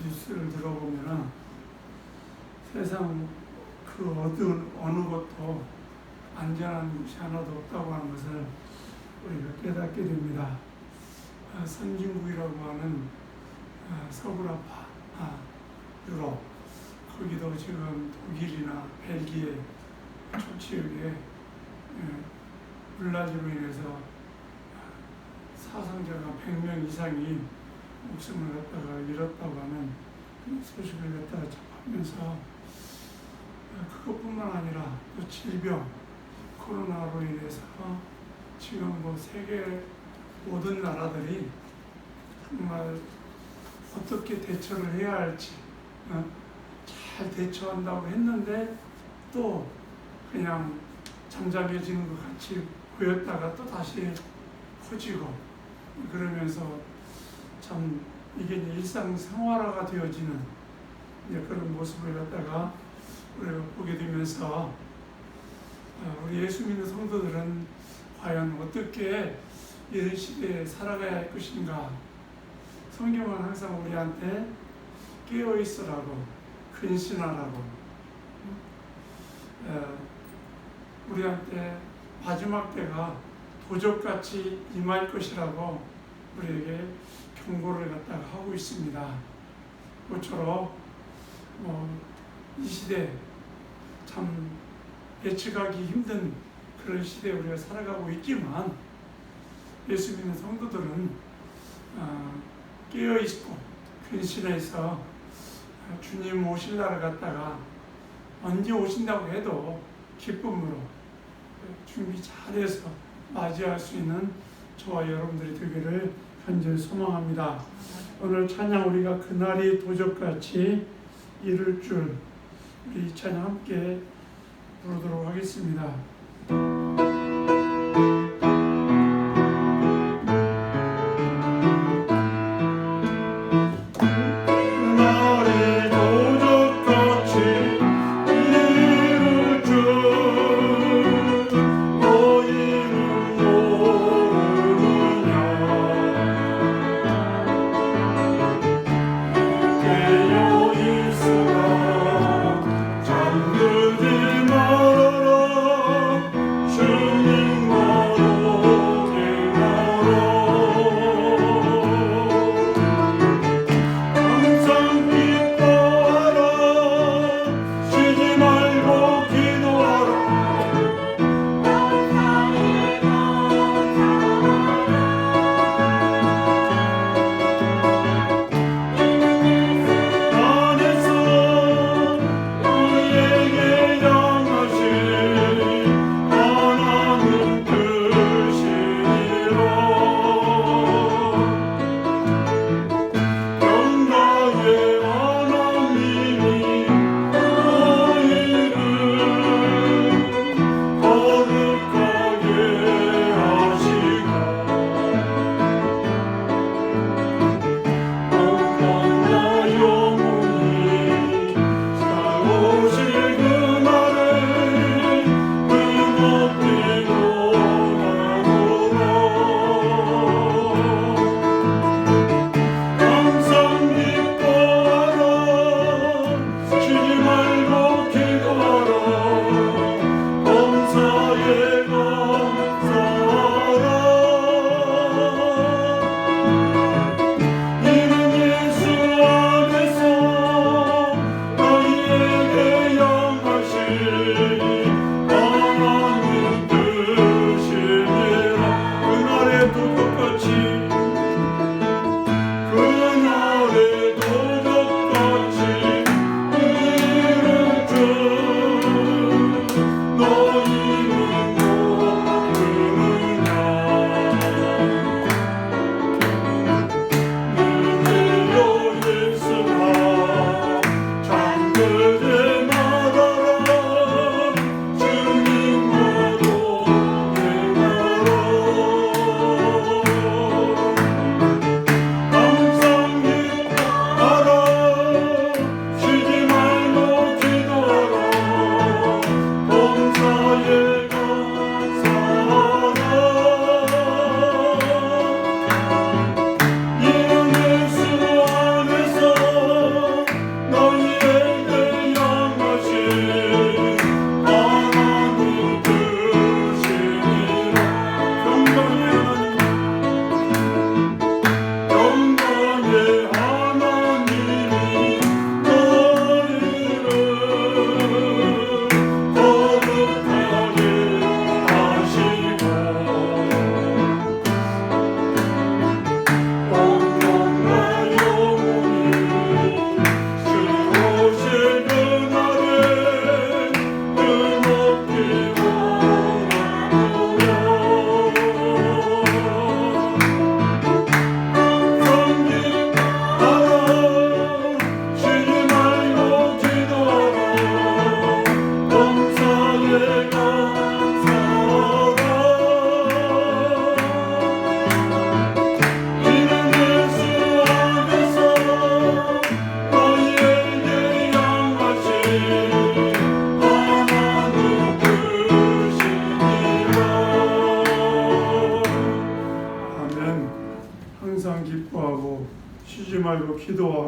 뉴스를 들어보면은 세상 그 어느 곳도 안전한 곳이 하나도 없다고 하는 것을 우리가 깨닫게 됩니다. 선진국이라고 하는 서구라파, 유럽, 거기도 지금 독일이나 벨기에 초지역에 불나지로 인해서 사상자가 100명 이상이 목숨을 갖다가 잃었다고 하는 그런 소식을 갖다가 접하면서 그것뿐만 아니라 또 질병, 코로나로 인해서 지금 뭐 세계 모든 나라들이 정말 어떻게 대처를 해야 할지 잘 대처한다고 했는데 또 그냥 잠잠해지는 것 같이 보였다가 또 다시 퍼지고 그러면서 참 이게 일상생활화가 되어지는 그런 모습을 갖다가 우리가 보게 되면서 우리 예수 믿는 성도들은 과연 어떻게 이런 시대에 살아가야 할 것인가. 성경은 항상 우리한테 깨어있으라고, 근신하라고, 우리한테 마지막 때가 도적같이 임할 것이라고 우리에게 경고를 갖다가 하고 있습니다. 모쪼록 이 시대 참 예측하기 힘든 그런 시대에 우리가 살아가고 있지만 예수 믿는 성도들은 깨어있고 근신해서 주님 오실 날을 갖다가 언제 오신다고 해도 기쁨으로 준비 잘해서 맞이할 수 있는 저와 여러분들이 되기를 간절히 소망합니다. 오늘 찬양 우리가 그날이 도적같이 이룰 줄 우리 이 찬양 함께 부르도록 하겠습니다. 잠들지 말아라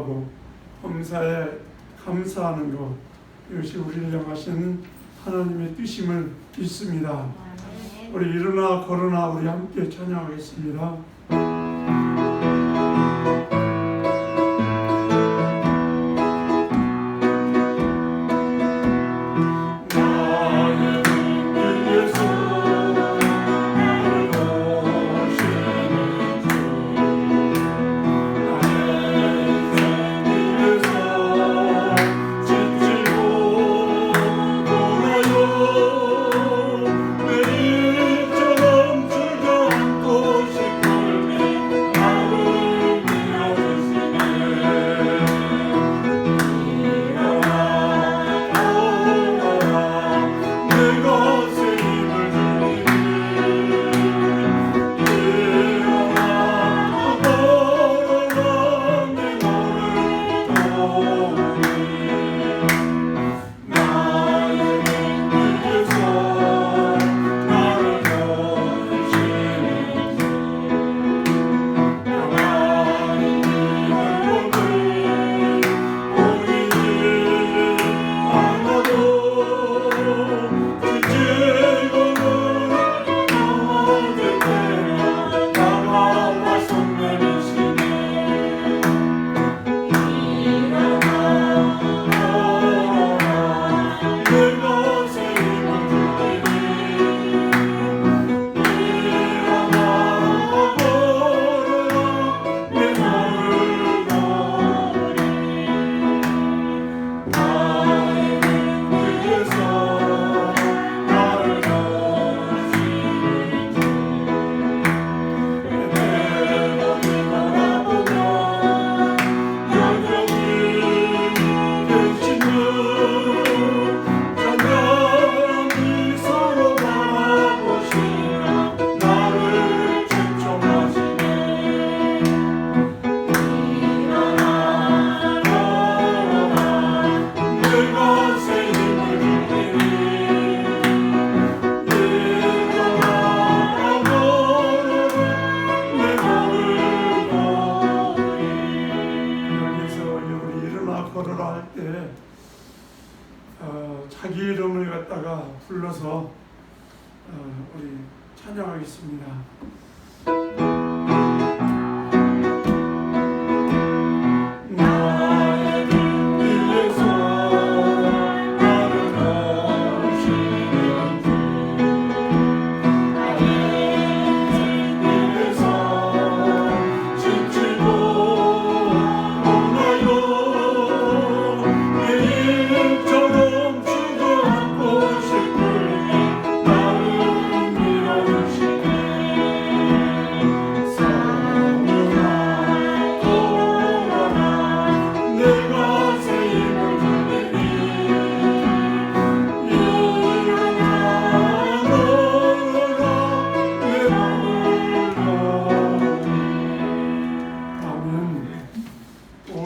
기도하고 범사에 감사하는 것, 이것이 우리를 향하신 하나님의 뜻임을 믿습니다. 우리 일어나 걸어나 우리 함께 찬양하겠습니다. 자기 이름을 갖다가 불러서 우리 찬양하겠습니다.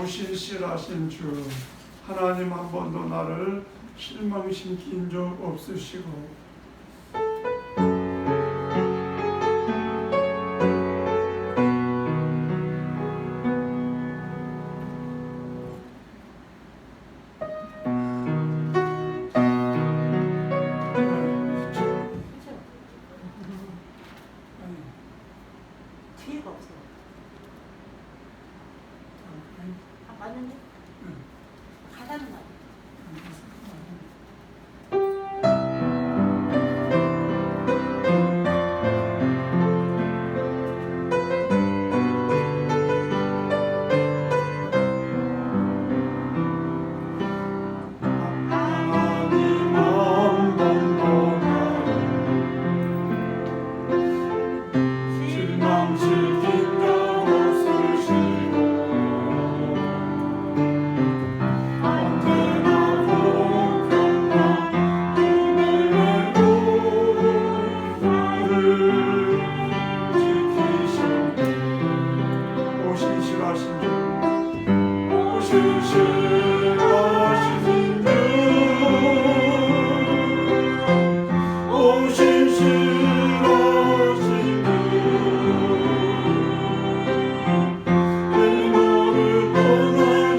신실하신 주 하나님, 한 번도 나를 실망시킨 적 없으시고 기회가 없어. 맞는데? 가사는 맞아. 내 너를 떠나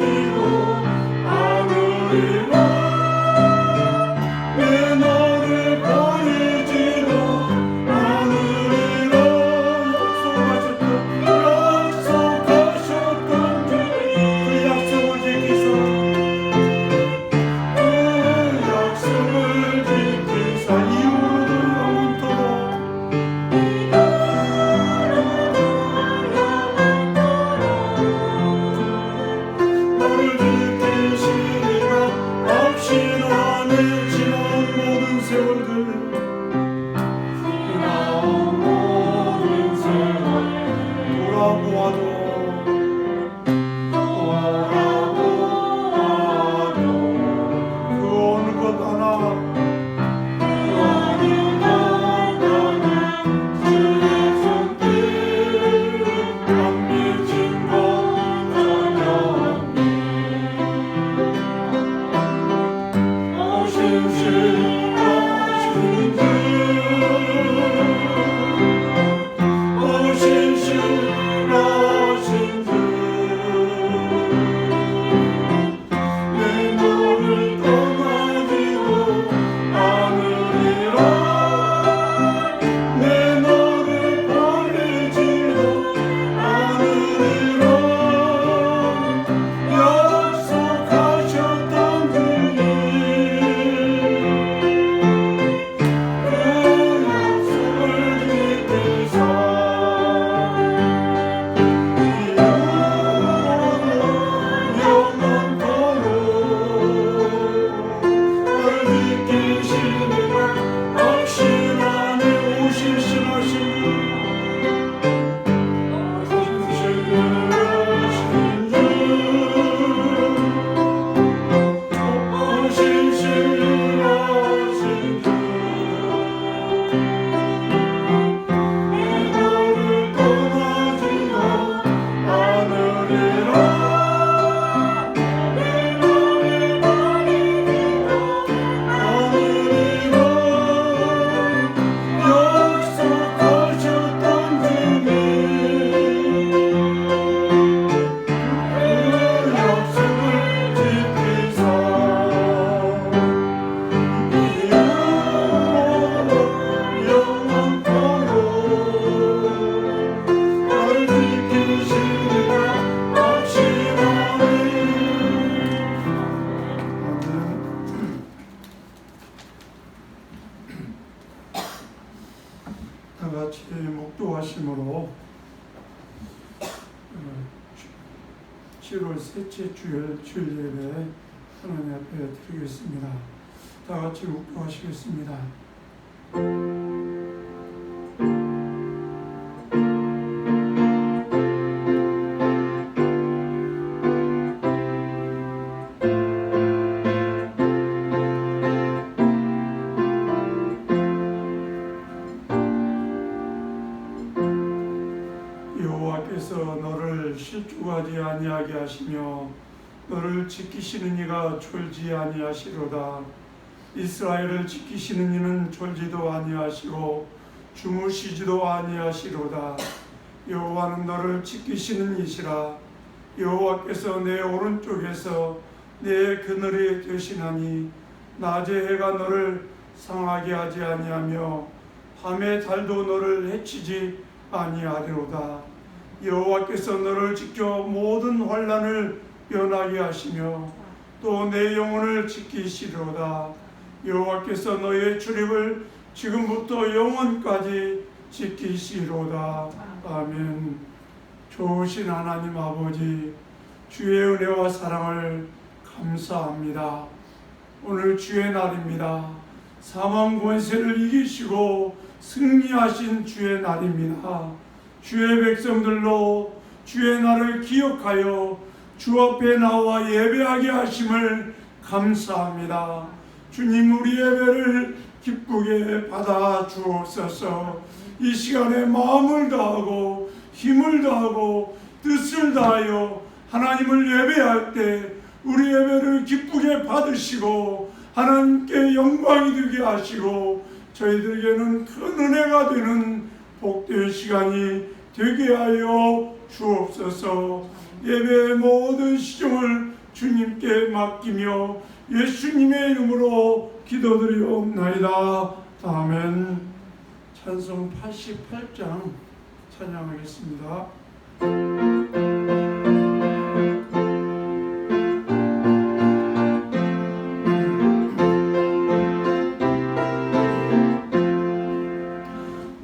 7월 셋째 주일 예배 하나님 앞에 드리겠습니다. 다 같이 묵도하시겠습니다. 여호와께서 너를 실족하지 아니하게 하시며 너를 지키시는 이가 졸지 아니하시로다. 이스라엘을 지키시는 이는 졸지도 아니하시고 주무시지도 아니하시로다. 여호와는 너를 지키시는 이시라. 여호와께서 내 오른쪽에서 내 그늘이 되시나니 낮에 해가 너를 상하게 하지 아니하며 밤에 달도 너를 해치지 아니하리로다. 여호와께서 너를 지켜 모든 환난을 면하게 하시며 또 내 영혼을 지키시리로다. 여호와께서 너의 출입을 지금부터 영원까지 지키시리로다. 아멘. 좋으신 하나님 아버지, 주의 은혜와 사랑을 감사합니다. 오늘 주의 날입니다. 사망 권세를 이기시고 승리하신 주의 날입니다. 주의 백성들로 주의 날을 기억하여 주 앞에 나와 예배하게 하심을 감사합니다. 주님, 우리 예배를 기쁘게 받아 주옵소서. 이 시간에 마음을 다하고 힘을 다하고 뜻을 다하여 하나님을 예배할 때 우리 예배를 기쁘게 받으시고 하나님께 영광이 되게 하시고 저희들에게는 큰 은혜가 되는 복된 시간이 되게 하여 주옵소서. 예배의 모든 시종을 주님께 맡기며 예수님의 이름으로 기도드리옵나이다. 아멘. 찬송 88장 찬양하겠습니다.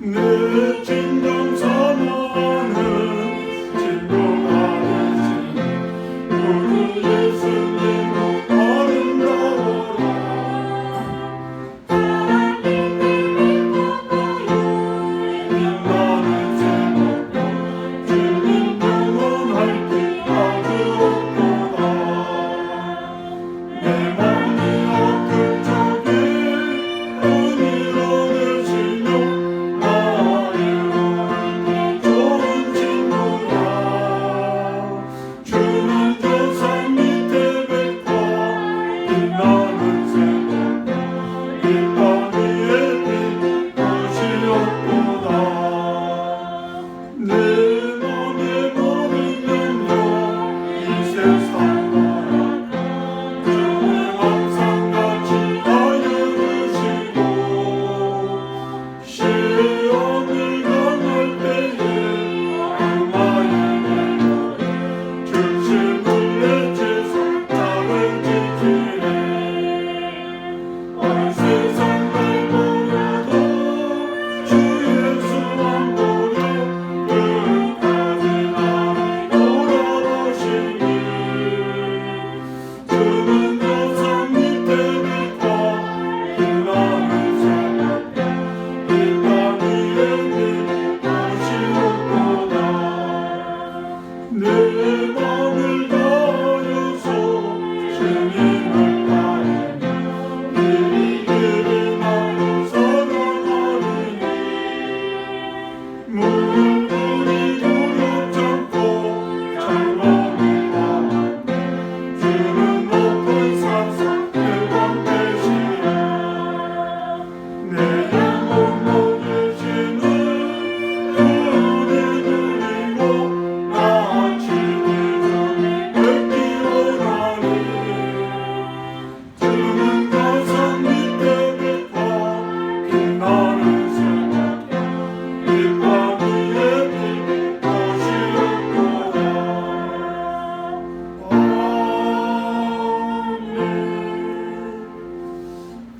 내 진정 사모하는 진동하는 우리 예수님 아름다워라. 나는 제목도 주님 영원할 때 아주 없구나. 내 몸이 아픈 적에 은혜로 내시며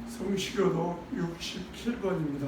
성시교독 67번입니다.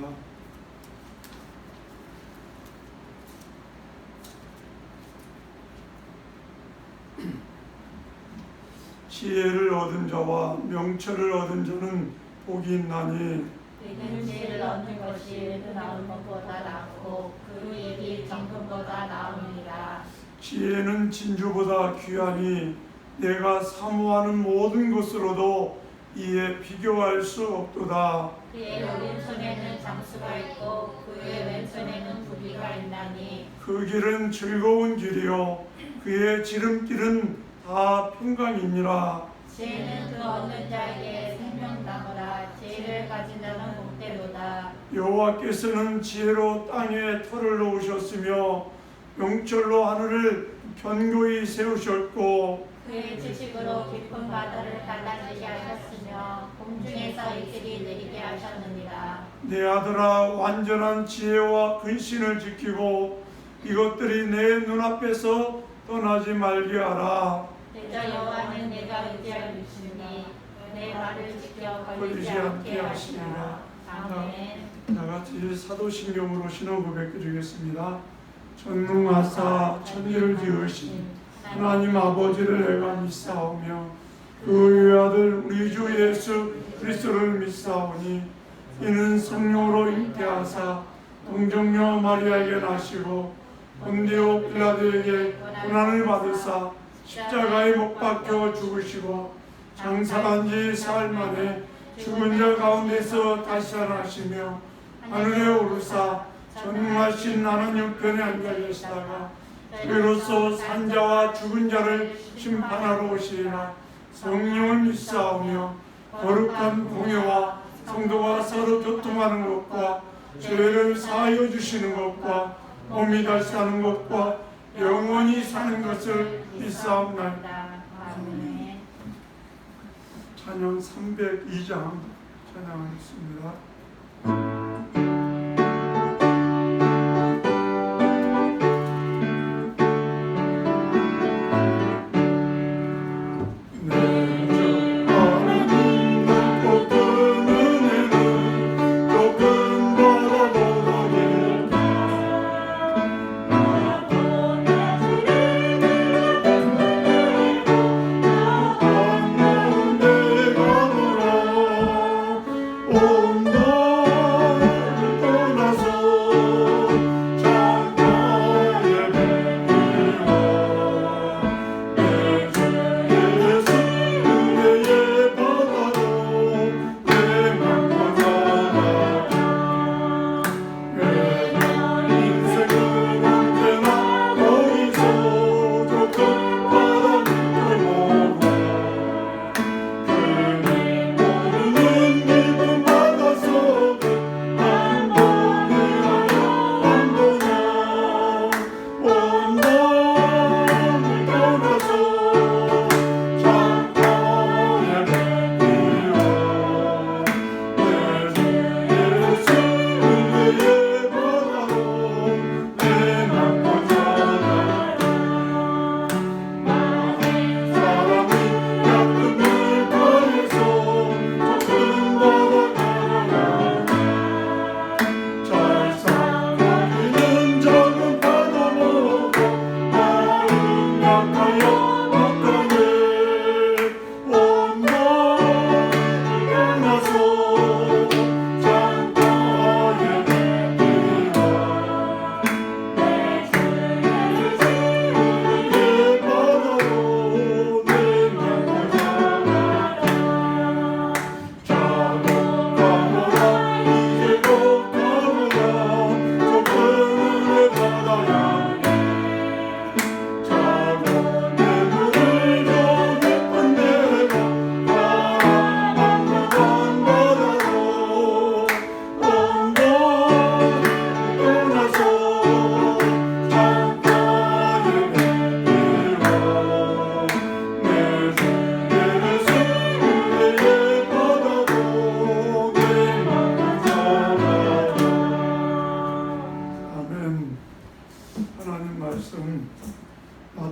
지혜를 얻은 자와 명철을 얻은 자는 복이 있나니 그는 지혜를 얻는 것이 그 나온 것보다 낫고 그 일이 정금보다 나음이니라. 지혜는 진주보다 귀하니 내가 사모하는 모든 것으로도 이에 비교할 수 없도다. 그의 오른손에는 장수가 있고 그의 왼손에는 부귀가 있나니 그 길은 즐거운 길이요 그의 지름길은 다 평강이니라. 지혜는 그 얻는 자에게 생명나무라. 지혜를 가진 자는 복되도다. 여호와께서는 지혜로 땅에 터를 놓으셨으며 명철로 하늘을 견고히 세우셨고 그의 지식으로 깊은 바다를 갈라지게 하셨으며 공중에서 이슬이 내리게 하셨느니라. 내 아들아 완전한 지혜와 근신을 지키고 이것들이 내 눈앞에서 떠나지 말게 하라. 대저 여호와는 내가 의지할 위시니 내 말을 지켜 걸리지 않게 하시니라. 아멘. 나같이 사도신경으로 신앙 고백드리겠습니다. 전능하사 천지를 지으신 하나님 아버지를 내가 믿사오며 그 외아들 우리 주 예수 그리스도를 믿사오니 이는 성령으로 잉태하사 동정녀 마리아에게 나시고 본디오 빌라도에게 고난을 받으사 십자가에 못 박혀 죽으시고 장사한 지 사흘 만에 죽은 자 가운데서 다시 살아나시며 하늘에 오르사 전능하신 하나님 우편에 앉아 계시다가 그로서 산자와 죽은 자를 심판하러 오시리라. 성령을 믿사오며 거룩한 공회와 성도가 서로 교통하는 것과 죄를 사하여 주시는 것과 몸이 다시 사는 것과 영원히 사는 것을 믿사옵나이다. 아멘. 찬양 302장 찬양하겠습니다.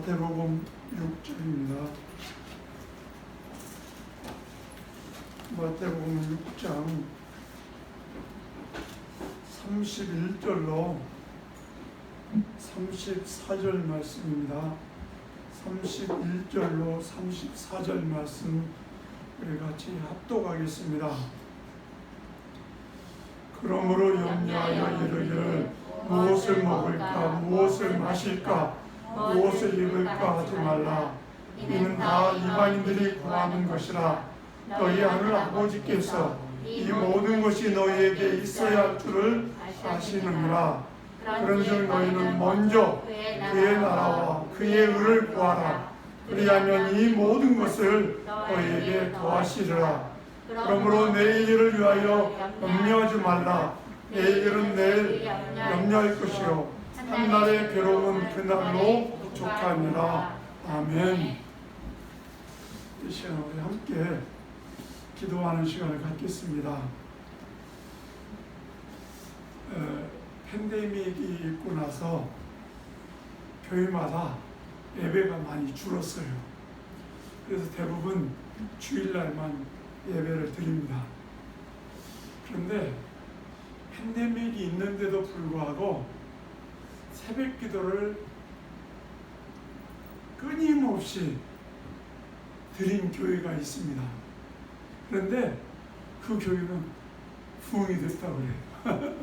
마태복음 6장입니다. 마태복음 6장 31절로 34절 말씀입니다. 31절로 34절 말씀 우리 같이 합독하겠습니다. 그러므로 염려하여 이르기를 무엇을 먹을까 무엇을 마실까 무엇을 입을까 하지 말라. 이는 다 이방인들이 구하는 것이라. 너희 하늘 아버지께서 이 모든 것이 너희에게 있어야 할 줄을 아시느니라. 그런즉 너희는 먼저 그의 나라와 그의 의를 구하라. 그리하면 이 모든 것을 너희에게 더하시리라. 그러므로 내일 일을 위하여 염려하지 말라. 내일 일은 내일 염려할 것이요 한날의 괴로움은 그날로 족하니라. 아멘. 이 시간 우리 함께 기도하는 시간을 갖겠습니다. 팬데믹이 있고 나서 교회마다 예배가 많이 줄었어요. 그래서 대부분 주일날만 예배를 드립니다. 그런데 팬데믹이 있는데도 불구하고 새벽 기도를 끊임없이 드린 교회가 있습니다. 그런데 그 교회는 부흥이 됐다고 해요.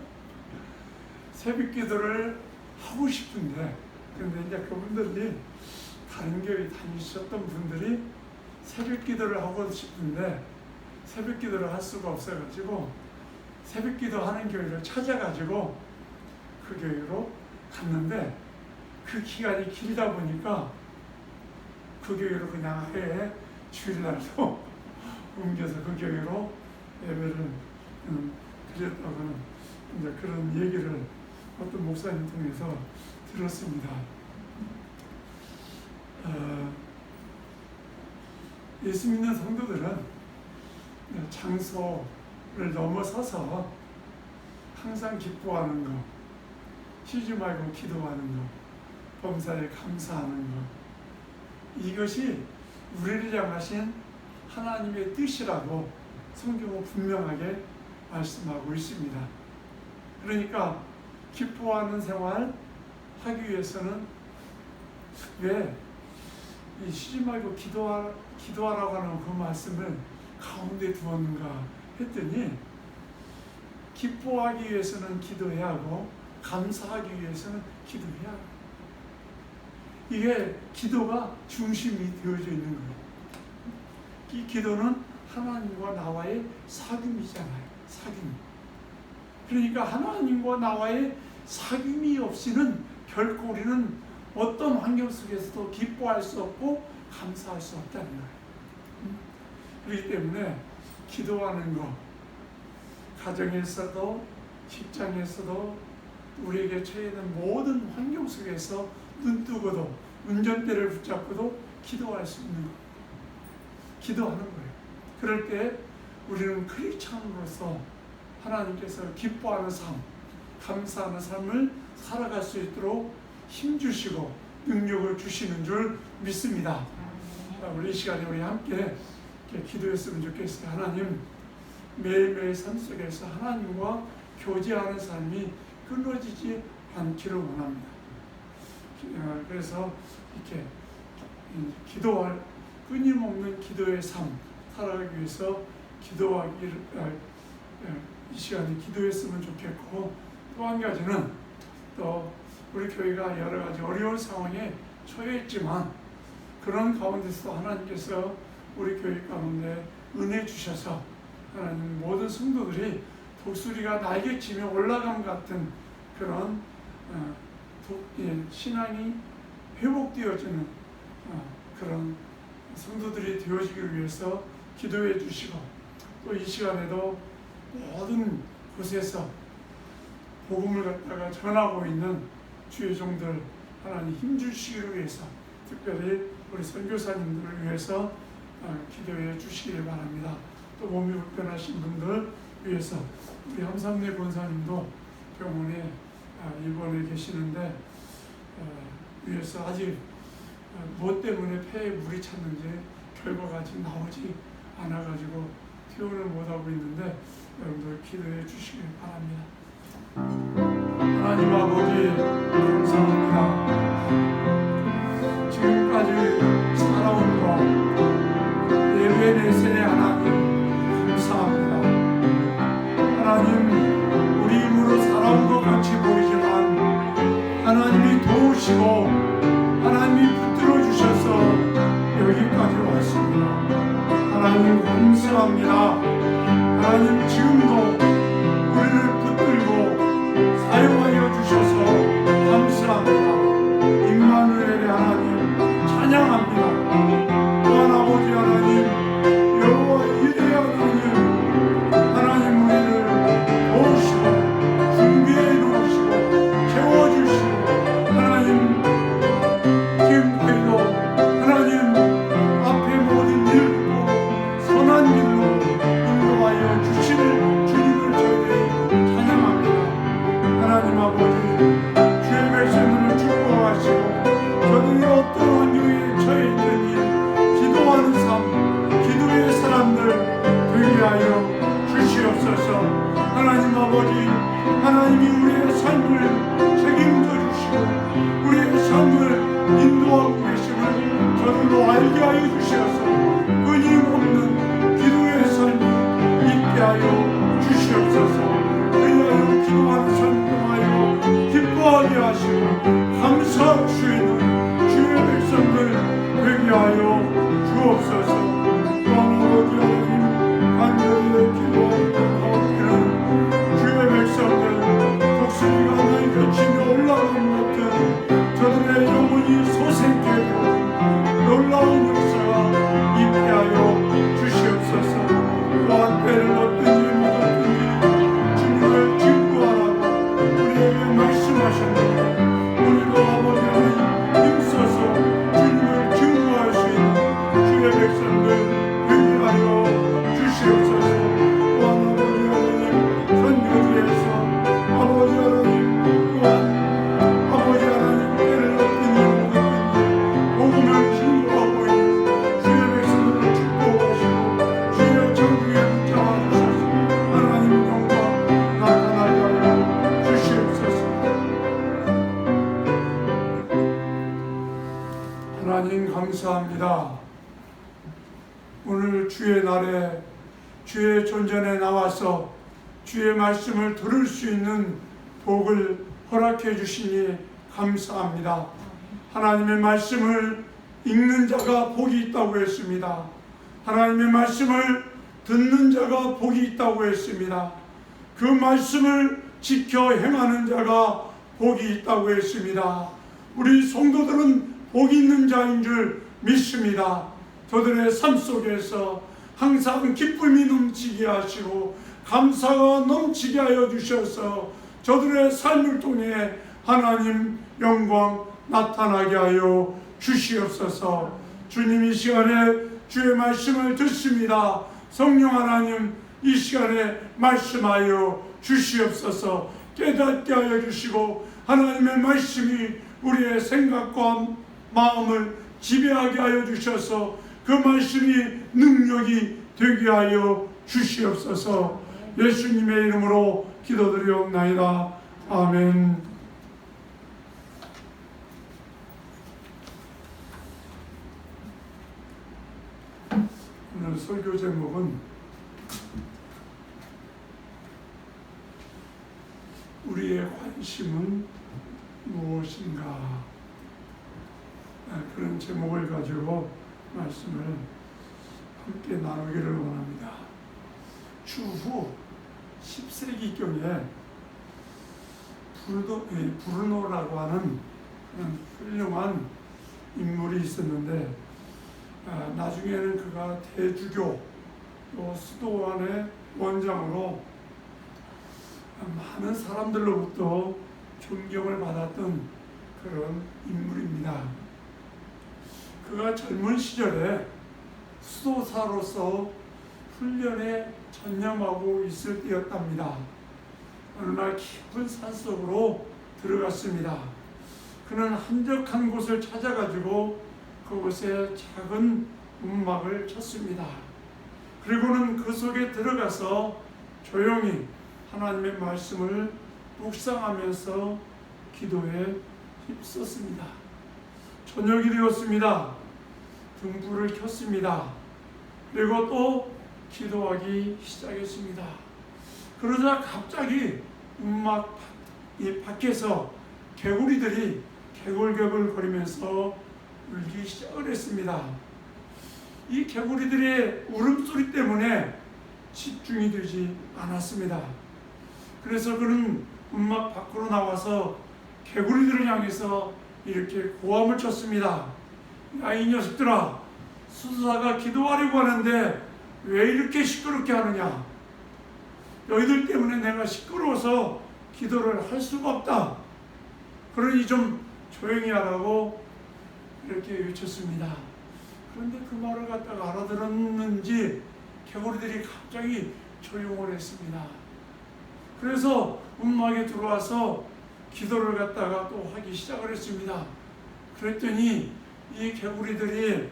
새벽 기도를 하고 싶은데, 그런데 이제 그분들이 다른 교회 다니셨던 분들이 새벽 기도를 하고 싶은데 새벽 기도를 할 수가 없어가지고 새벽 기도 하는 교회를 찾아가지고 그 교회로 갔는데 그 기간이 길다 보니까 그 교회로 그냥 아예 주일날도 옮겨서 그 교회로 예배를 드렸다고는 이제 그런 얘기를 어떤 목사님 통해서 들었습니다. 예수 믿는 성도들은 장소를 넘어서서 항상 기뻐하는 것, 쉬지 말고 기도하는 것, 범사에 감사하는 것, 이것이 우리를 향하신 하나님의 뜻이라고 성경은 분명하게 말씀하고 있습니다. 그러니까 기뻐하는 생활 하기 위해서는 왜 이 쉬지 말고 기도하라고 하는 그 말씀을 가운데 두었는가 했더니 기뻐하기 위해서는 기도해야 하고 감사하기 위해서는 기도해야 하고 이게 기도가 중심이 되어져 있는 거예요. 이 기도는 하나님과 나와의 사귐이잖아요. 사귐. 그러니까 하나님과 나와의 사귐이 없이는 결코 우리는 어떤 환경 속에서도 기뻐할 수 없고 감사할 수 없다는 거예요. 그렇기 때문에 기도하는 것, 가정에서도 직장에서도 우리에게 처해 있는 모든 환경 속에서 눈뜨고도 운전대를 붙잡고도 기도할 수 있는 것, 기도하는 거예요. 그럴 때 우리는 크리스찬으로서 하나님께서 기뻐하는 삶, 감사하는 삶을 살아갈 수 있도록 힘주시고 능력을 주시는 줄 믿습니다. 우리 이 시간에 우리 함께 기도했으면 좋겠어요. 하나님, 매일매일 삶 속에서 하나님과 교제하는 삶이 끊어지지 않기를 원합니다. 그래서 이렇게 기도할 끊임없는 기도의 삶 살아가기 위해서 기도하기를 이 시간에 기도했으면 좋겠고, 또 한 가지는 또 우리 교회가 여러 가지 어려운 상황에 처했지만 그런 가운데서 하나님께서 우리 교회 가운데 은혜 주셔서 하나님 모든 성도들이 독수리가 날개치며 올라감 같은 그런 신앙이 회복되어지는 그런 성도들이 되어지기 위해서 기도해 주시고, 또 이 시간에도 모든 곳에서 복음을 갖다가 전하고 있는 주의 종들 하나님 힘주시기를 위해서, 특별히 우리 선교사님들을 위해서 기도해 주시기를 바랍니다. 또 몸이 불편하신 분들 위해서 우리 함삼내 권사님도 병원에 입원해 계시는데 위해서 아직 뭐 때문에 폐에 물이 찼는지 결과가 아직 나오지 않아가지고 퇴원을 못하고 있는데 여러분들 기도해 주시길 바랍니다. 하나님 아버지 감사합니다. 지금까지 감사합니다. 하나님 지금도 우리를 붙들고 사용하여 주셔서 감사합니다. 임마누엘의 하나님 찬양합니다. 또한 아버지 하나님 여호와 이레의 하나님 우리를 도우시고 준비해 놓으시고 채워주시고 하나님 지금까지도 하나님 앞에 모든 일도 선한 길로 인도하여 주시는 주님을 저희들이 찬양합니다. 하나님 아버지 주의 백성들을 축복하시고 저들이 어떤 환경에 처해 있더니 기도하는 삶, 기도의 사람들 되게 하여 주시옵소서. 하나님 아버지 하나님이 우리의 삶을 책임져 주시고 우리의 삶을 인도하고 계심을 저들도 알게 하여 주셔서 끊임없는 기도의 삶이 있게 하여 주시옵소서. 그리하여 기도하는 삶 통하여 기뻐하게 하시고 감사하시는 주의 백성들 되게 하여 주옵소서. 또한 아버지 하나님 간절히 기도하옵기를 주의 백성들 독수리가 나의 곁이며 올라가는 같은 저들의 영혼이 솟게 되고 놀라운 역사가 있게 하여 주시옵소서. 또한 때를 얻든지 못 얻든지 주님을 증거하라고 우리에게 말씀하셨는데 우리도 아버지 하나님 힘써서 주님을 증거할 수 있는 주의 백성들 되게 하여 주시옵소서. 또한 아버지 하나님 선교지에서 아버지 하나님 또한 아버지 하나님 때를 얻든지 못 얻든지 복음을 증거하고 있는 주의 백성들을 축복하시고 주의 정국에 붙잡아 주셔서 하나님 영광 나타나게 하여 주시옵소서. 하나님 감사합니다. 오늘 주의 날에 주의 존전에 나와서 주의 말씀을 들을 수 있는 복을 허락해 주시니 감사합니다. 하나님의 말씀을 읽는 자가 복이 있다고 했습니다. 하나님의 말씀을 듣는 자가 복이 있다고 했습니다. 그 말씀을 지켜 행하는 자가 복이 있다고 했습니다. 우리 성도들은 복이 있는 자인 줄 믿습니다. 저들의 삶 속에서 항상 기쁨이 넘치게 하시고 감사가 넘치게 하여 주셔서 저들의 삶을 통해 하나님 영광 나타나게 하여 주시옵소서. 주님 이 시간에 주의 말씀을 듣습니다. 성령 하나님 이 시간에 말씀하여 주시옵소서. 깨닫게 하여 주시고 하나님의 말씀이 우리의 생각과 마음을 지배하게 하여 주셔서 그 말씀이 능력이 되게 하여 주시옵소서. 예수님의 이름으로 기도드리옵나이다. 아멘. 오늘 설교 제목은 우리의 관심은 무엇인가? 그런 제목을 가지고 말씀을 함께 나누기를 원합니다. 추후 10세기경에 브루노라고 하는 훌륭한 인물이 있었는데 나중에는 그가 대주교 또 수도원의 원장으로 많은 사람들로부터 존경을 받았던 그런 인물입니다. 그가 젊은 시절에 수도사로서 훈련에 전념하고 있을 때였답니다. 어느 날 깊은 산속으로 들어갔습니다. 그는 한적한 곳을 찾아가지고 그곳에 작은 움막을 쳤습니다. 그리고는 그 속에 들어가서 조용히 하나님의 말씀을 묵상하면서 기도에 힘썼습니다. 저녁이 되었습니다. 등불을 켰습니다. 그리고 또 기도하기 시작했습니다. 그러자 갑자기 움막 밖에서 개구리들이 개굴개굴 거리면서 울기 시작을 했습니다. 이 개구리들의 울음소리 때문에 집중이 되지 않았습니다. 그래서 그는 움막 밖으로 나와서 개구리들을 향해서 이렇게 고함을 쳤습니다. 야, 이 녀석들아, 수사가 기도하려고 하는데 왜 이렇게 시끄럽게 하느냐? 너희들 때문에 내가 시끄러워서 기도를 할 수가 없다. 그러니 좀 조용히 하라고 이렇게 외쳤습니다. 그런데 그 말을 갖다가 알아들었는지 개구리들이 갑자기 조용을 했습니다. 그래서 움막에 들어와서 기도를 갖다가 또 하기 시작을 했습니다. 그랬더니 이 개구리들이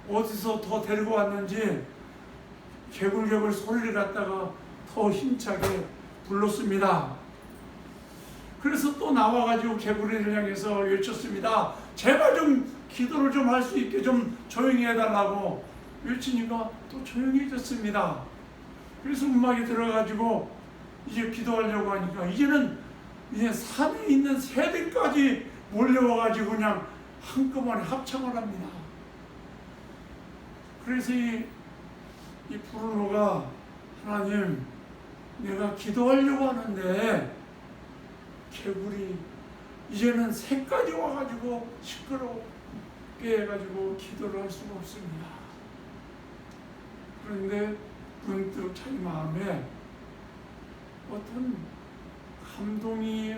어디서 더 데리고 왔는지 개굴개굴 소리를 갖다가 더 힘차게 불렀습니다. 그래서 또 나와가지고 개구리를 향해서 외쳤습니다. 제발 좀 기도를 좀 할 수 있게 좀 조용히 해달라고 외치니까 또 조용해졌습니다. 그래서 음악에 들어가지고 이제 기도하려고 하니까 이제는 이제 산에 있는 새들까지 몰려와가지고 그냥 한꺼번에 합창을 합니다. 그래서 이 브루노가 하나님, 내가 기도하려고 하는데 개구리 이제는 새까지 와가지고 시끄럽게 해가지고 기도를 할 수가 없습니다. 그런데 문득 자기 마음에 어떤 감동이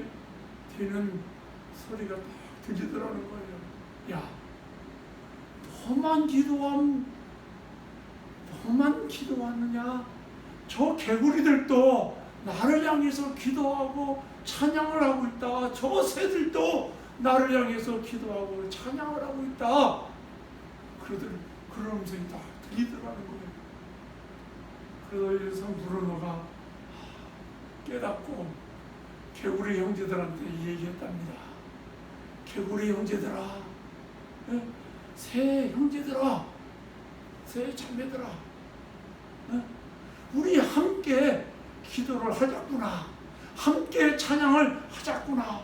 되는 소리가 딱 들리더라는 거예요. 야, 너만 기도하느냐? 저 개구리들도 나를 향해서 기도하고 찬양을 하고 있다. 저 새들도 나를 향해서 기도하고 찬양을 하고 있다. 그런 음성이 다 들리더라는 거예요. 그래서 브루노가 깨닫고 개구리 형제들한테 얘기했답니다. 개구리 형제들아, 새 형제들아, 새 자매들아, 우리 함께 기도를 하자꾸나, 함께 찬양을 하자꾸나.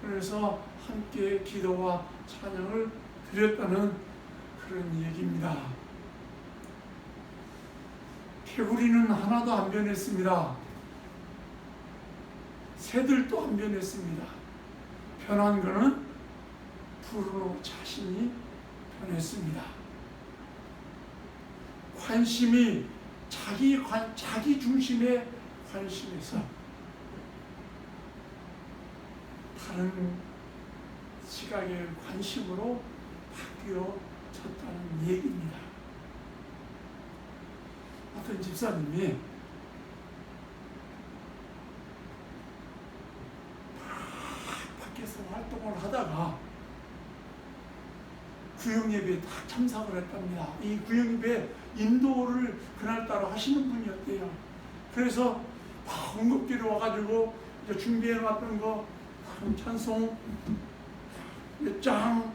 그래서 함께 기도와 찬양을 드렸다는 그런 얘기입니다. 개구리는 하나도 안 변했습니다. 새들도 안 변했습니다. 변한 것은 브루노 자신이 변했습니다. 관심이 자기 중심의 관심에서 다른 시각의 관심으로 바뀌어졌다는 얘기입니다. 어떤 집사님이 밖에서 활동을 하다가 구역예배에 딱 참석을 했답니다. 이 구역예배 인도를 그날따라 하시는 분이었대요. 그래서 막 응급기로 와가지고 이제 준비해놨던 거 찬송 몇 장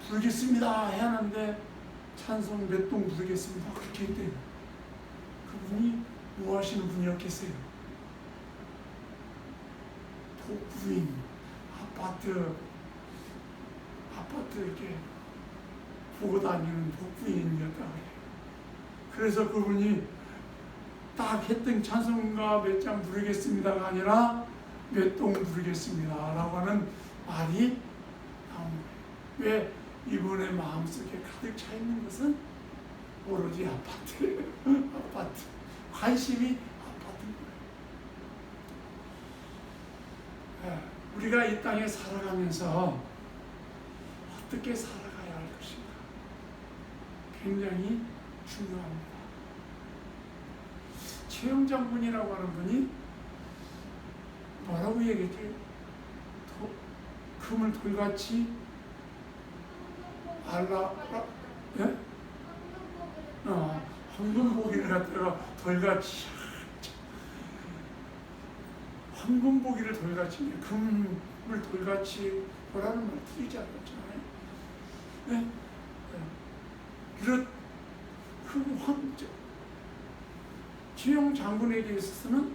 부르겠습니다 해야 하는데 찬송 몇 동 부르겠습니다 그렇게 했대요. 그분이 뭐 하시는 분이었겠어요? 복부인 아파트 이렇게 보고 다니는 복부인이었다 그래요. 그래서 그분이 딱 했던 찬송가 몇 장 부르겠습니다가 아니라 몇 동 부르겠습니다 라고 하는 말이 나온 거예요. 왜? 이분의 마음속에 가득 차 있는 것은 오로지 아파트 관심이 아파트인 거예요. 우리가 이 땅에 살아가면서 어떻게 살아가야 할 것인가 굉장히 중요합니다. 최영 장군이라고 하는 분이 뭐라고 얘기했지? 금을 돌같이 예? 황금보기를 갖다가 돌같이 황금보기를 돌같이 금을 돌같이 보라는 말 틀리지 않았잖아요. 네? 최영 장군에게 있어서는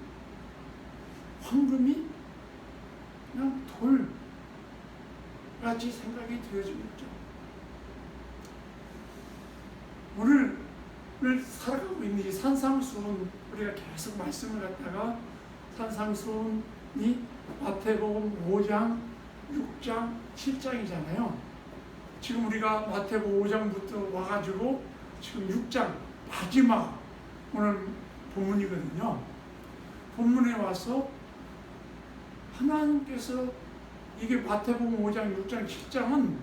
황금이 그냥 돌같이 생각이 되어지고 있죠. 오늘 살아가고 있는 이 산상수훈, 우리가 계속 말씀을 갖다가 산상수훈이 마태복음 5장, 6장, 7장이잖아요. 지금 우리가 마태복음 5장부터 와가지고 지금 6장 마지막 오늘 본문이거든요. 본문에 와서 하나님께서 이게 마태복음 5장, 6장, 7장은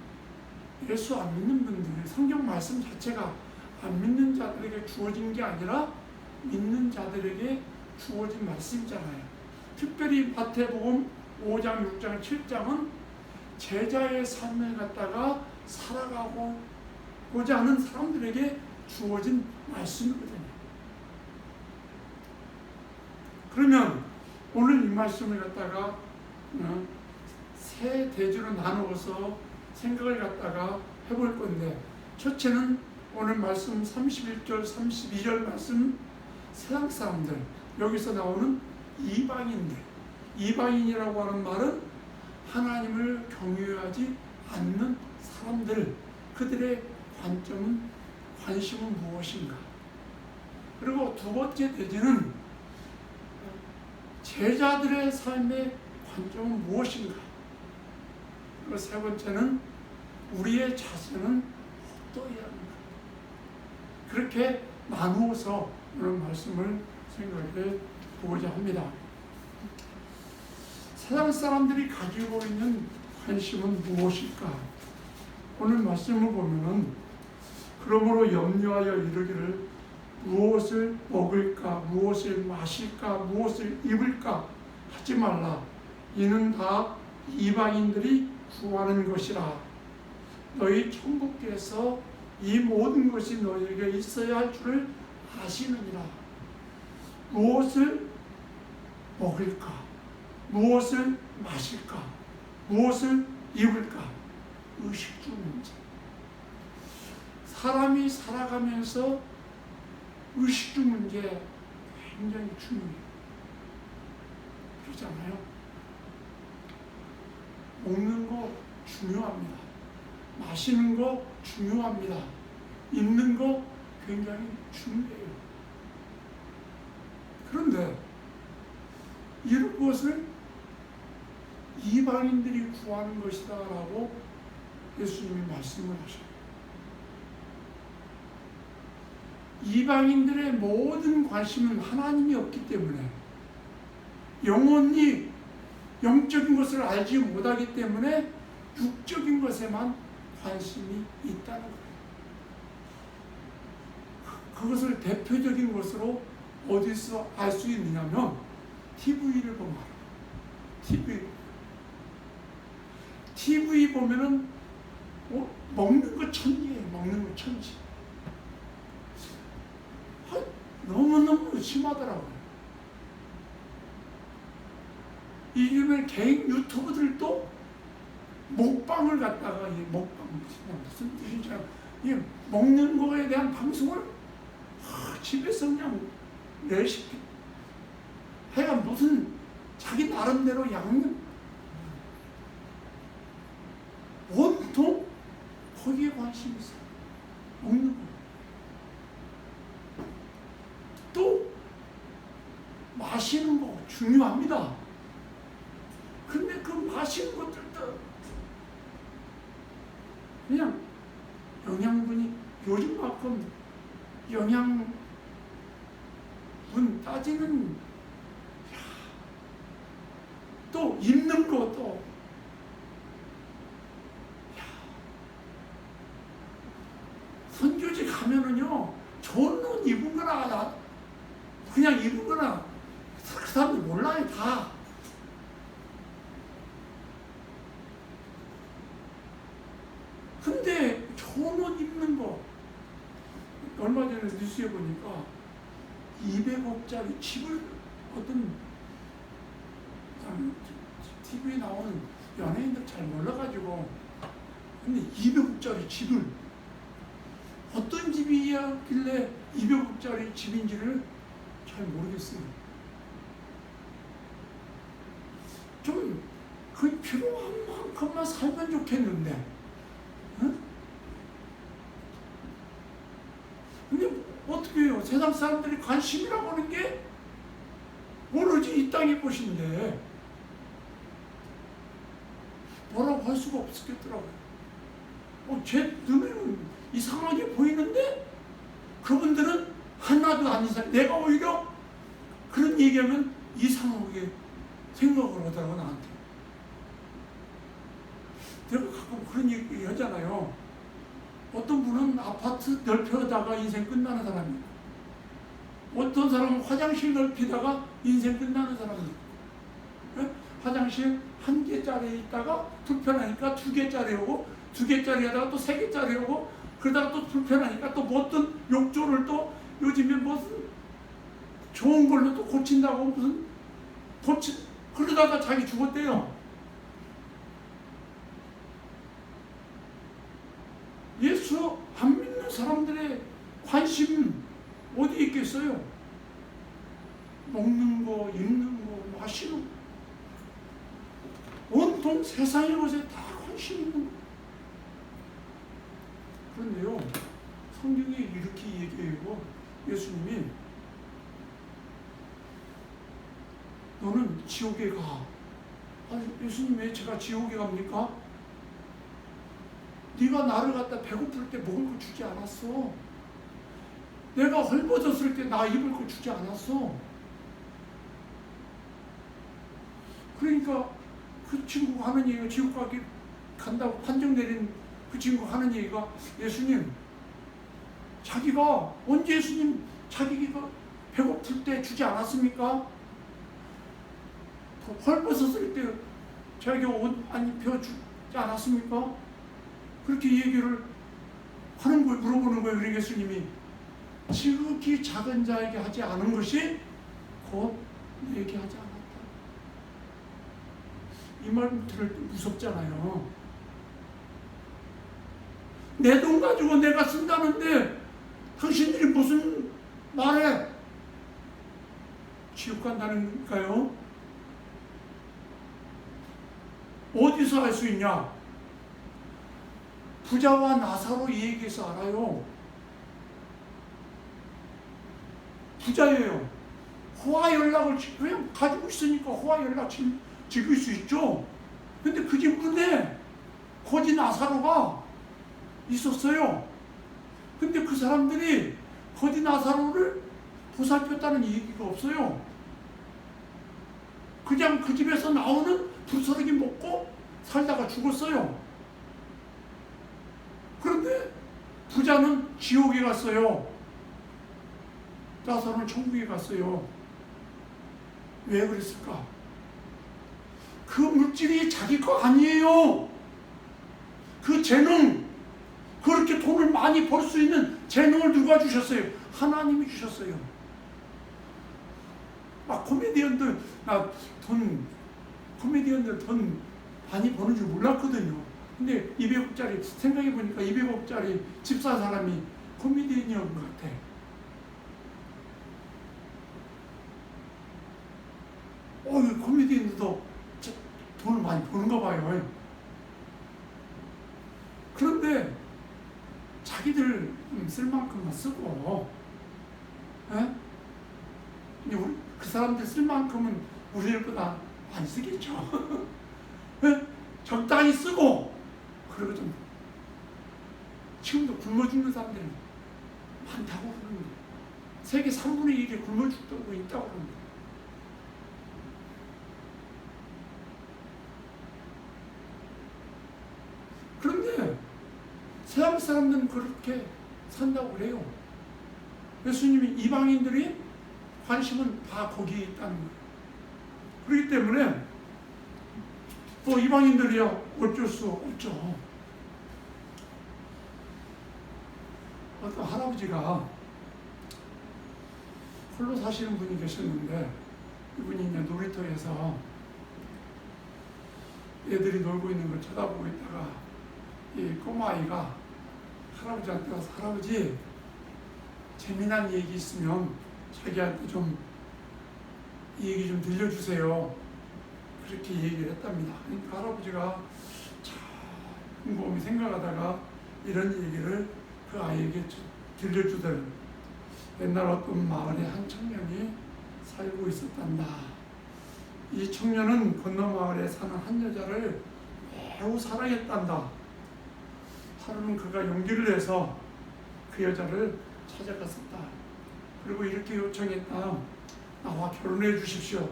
예수 안 믿는 분들, 성경 말씀 자체가 안 믿는 자들에게 주어진 게 아니라 믿는 자들에게 주어진 말씀이잖아요. 특별히 마태복음 5장, 6장, 7장은 제자의 삶을 갖다가 살아가고자 하는 사람들에게 주어진 말씀이거든요. 그러면 오늘 이 말씀을 갖다가 세 대주로 나누어서 생각을 갖다가 해볼 건데, 첫째는 오늘 말씀 31절, 32절 말씀, 세상 사람들, 여기서 나오는 이방인들. 이방인이라고 하는 말은 하나님을 경외하지 않는 사람들, 그들의 관심은 무엇인가? 그리고 두 번째 대지는 제자들의 삶의 관점은 무엇인가? 그리고 세 번째는 우리의 자세는 어떠해야 하는가? 그렇게 나누어서 오늘 말씀을 생각해 보고자 합니다. 세상 사람들이 가지고 있는 관심은 무엇일까? 오늘 말씀을 보면은 그러므로 염려하여 이르기를 무엇을 먹을까, 무엇을 마실까, 무엇을 입을까 하지 말라. 이는 다 이방인들이 구하는 것이라. 너희 천부께서 이 모든 것이 너희에게 있어야 할 줄을 아시느니라. 무엇을 먹을까, 무엇을 마실까, 무엇을 입을까? 의식주 문제. 사람이 살아가면서 의식주 문제 굉장히 중요해요. 그렇잖아요. 먹는 거 중요합니다. 마시는 거 중요합니다. 입는 거 굉장히 중요해요. 그런데 이런 것을 이방인들이 구하는 것이다 라고 예수님이 말씀을 하셔요. 이방인들의 모든 관심은 하나님이 없기 때문에, 영혼이 영적인 것을 알지 못하기 때문에 육적인 것에만 관심이 있다는 거예요. 그것을 대표적인 것으로 어디서 알 수 있느냐면 TV를 보면 알아요. TV 보면은 먹는 거 천지예요. 먹는 거 천지. 너무너무 심하더라고요. 이즘에 개인 유튜브들도 먹방을 갖다가, 먹방 무슨 뜻인지 먹는 거에 대한 방송을 집에서 그냥 레시피 해가 무슨 자기 나름대로 양념 온통 거기에 관심이 있어요. 먹는 거. 또 마시는 거 중요합니다. 근데 그 마시는 것들도 그냥 영양분이 요즘만큼 영양분 따지는, 또 입는 것도 선교지 가면은요, 좋은 옷 입은 거나 그냥 입은 거나 그 사람들 몰라요. 다 근데 좋은 옷 입는 거, 얼마 전에 뉴스에 보니까 200억짜리 집을 어떤 TV에 나오는 연예인들 잘 몰라가지고, 근데 200억짜리 집을, 어떤 집이었길래 200억짜리 집인지를 잘 모르겠어요. 좀 그 필요한 만큼만 살면 좋겠는데, 응? 어떻게 해요? 세상 사람들이 관심이라고 하는 게 오로지 이 땅의 것인데 뭐라고 할 수가 없겠더라고요. 제 눈에는 이상하게 보이는데 그분들은 하나도 안 이상. 내가 오히려 그런 얘기하면 이상하게 생각을 하더라고 나한테. 내가 가끔 그런 얘기 하잖아요. 어떤 분은 아파트 넓혀다가 인생 끝나는 사람이고, 어떤 사람은 화장실 넓히다가 인생 끝나는 사람이고, 화장실 1개짜리 있다가 불편하니까 2개짜리 오고, 2개짜리 하다가 또 3개짜리 오고, 그러다가 또 불편하니까 또 뭐 어떤 욕조를 또 요즘에 무슨 좋은 걸로 또 고친다고 무슨 그러다가 자기 죽었대요. 예수 안 믿는 사람들의 관심 어디 있겠어요? 먹는 거, 입는 거, 마시는 거. 온통 세상의 것에 다 관심 있는 거. 그런데요, 성경이 이렇게 얘기해요. 예수님이 너는 지옥에 가. 아니, 예수님 왜 제가 지옥에 갑니까? 네가 나를 갖다 배고플 때 먹을 거 주지 않았어. 내가 헐벗었을 때 나 입을 거 주지 않았어. 그러니까 그 친구가 하는 얘기가 지옥 가기 간다고 판정 내린 그 친구가 하는 얘기가 예수님, 자기가 언제 예수님 자기가 배고플 때 주지 않았습니까? 헐벗었을 때 자기가 옷 안 입혀주지 않았습니까? 그렇게 얘기를 하는 거예요. 물어보는 거예요. 우리 예수님이 지극히 작은 자에게 하지 않은 것이 곧 내게 하지 않았다. 이 말 들을 때 무섭잖아요. 내 돈 가지고 내가 쓴다는데 당신들이 무슨 말해? 지옥 간다는가요? 어디서 알 수 있냐? 부자와 나사로 이 얘기에서 알아요. 부자예요. 호화 연락을 그냥 가지고 있으니까 호화 연락 즐길 수 있죠. 근데 그 집문에 거지 나사로가 있었어요. 근데 그 사람들이 거지 나사로를 보살폈다는 얘기가 없어요. 그냥 그 집에서 나오는 부스러기 먹고 살다가 죽었어요. 그런데 부자는 지옥에 갔어요. 나사로는 천국에 갔어요. 왜 그랬을까? 그 물질이 자기 거 아니에요. 그 재능, 그렇게 돈을 많이 벌 수 있는 재능을 누가 주셨어요? 하나님이 주셨어요. 막 코미디언들 돈 많이 버는 줄 몰랐거든요. 근데 200억짜리 생각해보니까 200억짜리 집 산 사람이 코미디언이었던 것 같아. 코미디언들도 돈을 많이 버는가 봐요. 그런데 자기들 쓸 만큼만 쓰고, 그 사람들 쓸 만큼은 우리들보다 안 쓰겠죠. 적당히 쓰고, 그리고 좀 지금도 굶어 죽는 사람들이 많다고 그러는데, 세계 3분의 1이 굶어 죽고 있다고 그러는데, 그런데 서양 사람들은 그렇게 산다고 그래요. 예수님이 이방인들이 관심은 다 거기에 있다는 거예요. 그렇기 때문에 또 이방인들이야 어쩔 수 없죠. 어떤 할아버지가 홀로 사시는 분이 계셨는데, 이분이 이제 놀이터에서 애들이 놀고 있는 걸 쳐다보고 있다가 이 꼬마아이가 할아버지한테 와서, 할아버지 재미난 얘기 있으면 자기한테 좀 이 얘기 좀 들려주세요. 그렇게 얘기를 했답니다. 그러니까 할아버지가 참 곰곰이 생각하다가 이런 얘기를 그 아이에게 들려주더라고요. 옛날 어떤 마을에 한 청년이 살고 있었단다. 이 청년은 건너 마을에 사는 한 여자를 매우 사랑했단다. 하루는 그가 용기를 내서 그 여자를 찾아갔었다. 그리고 이렇게 요청했다. 나와 결혼해 주십시오.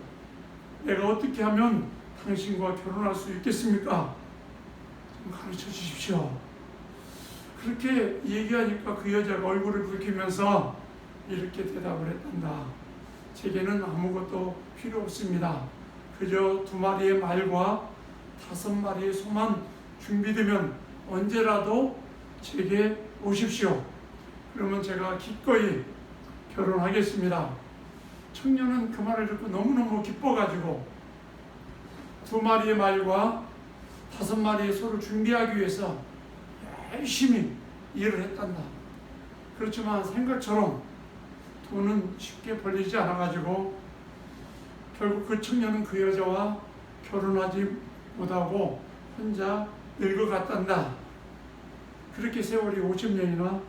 내가 어떻게 하면 당신과 결혼할 수 있겠습니까? 좀 가르쳐 주십시오. 그렇게 얘기하니까 그 여자가 얼굴을 붉히면서 이렇게 대답을 했단다. 제게는 아무것도 필요 없습니다. 그저 2마리의 말과 5마리의 소만 준비되면 언제라도 제게 오십시오. 그러면 제가 기꺼이 결혼하겠습니다. 청년은 그 말을 듣고 너무너무 기뻐가지고 2마리의 말과 5마리의 소를 준비하기 위해서 열심히 일을 했단다. 그렇지만 생각처럼 돈은 쉽게 벌리지 않아가지고 결국 그 청년은 그 여자와 결혼하지 못하고 혼자 늙어갔단다. 그렇게 세월이 50년이나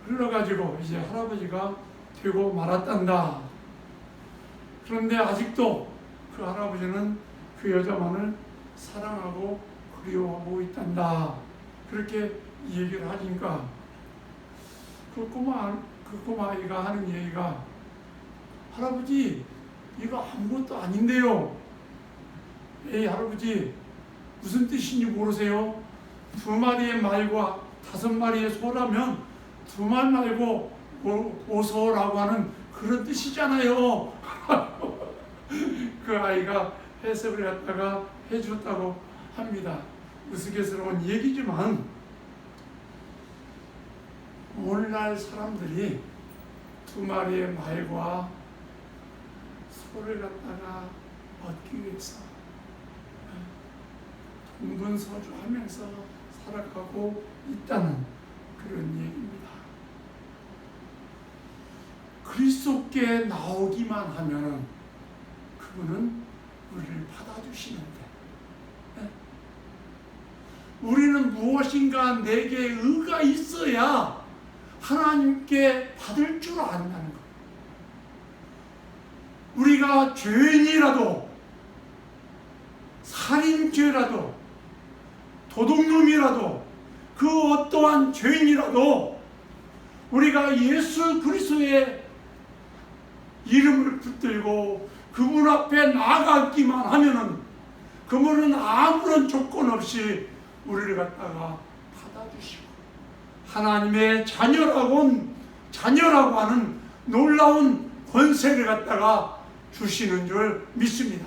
흘러가지고 이제 할아버지가 되고 말았단다. 그런데 아직도 그 할아버지는 그 여자만을 사랑하고 그리워하고 있단다. 그렇게 얘기를 하니까 그 꼬마아이가 하는 얘기가 할아버지 이거 아무것도 아닌데요. 에이 할아버지 무슨 뜻인지 모르세요? 2마리의 말과 5마리의 소라면 2말 말고 오소라고 하는 그런 뜻이잖아요. 그 아이가 해석을 갖다가 해줬다고 합니다. 우스갯스러운 얘기지만 오늘날 사람들이 2마리의 말과 소를 갖다가 얻기 위해서 동분서주하면서 살아가고 있다는 그런 얘기입니다. 그리스도께 나오기만 하면 그분은 우리를 받아주시는데 우리는 무엇인가 내게 의가 있어야 하나님께 받을 줄 안다는 것. 우리가 죄인이라도 살인죄라도 도둑놈이라도 그 어떠한 죄인이라도 우리가 예수 그리스도의 이름을 붙들고 그분 앞에 나아가기만 하면은 그분은 아무런 조건 없이 우리를 갖다가 받아주시고 하나님의 자녀라고 하는 놀라운 권세를 갖다가 주시는 줄 믿습니다.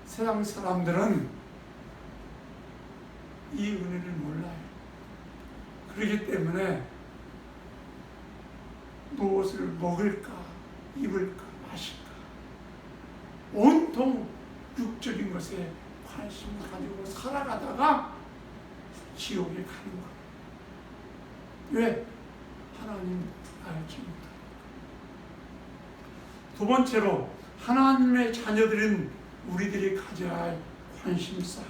세상 사람들은 이 은혜를 몰라요. 그렇기 때문에 무엇을 먹을까, 입을까, 마실까 온통 육적인 것에 관심을 가지고 살아가다가 지옥에 가는 거예요. 왜? 하나님 알지 못하니까. 두 번째로 하나님의 자녀들인 우리들이 가져야 할 관심사.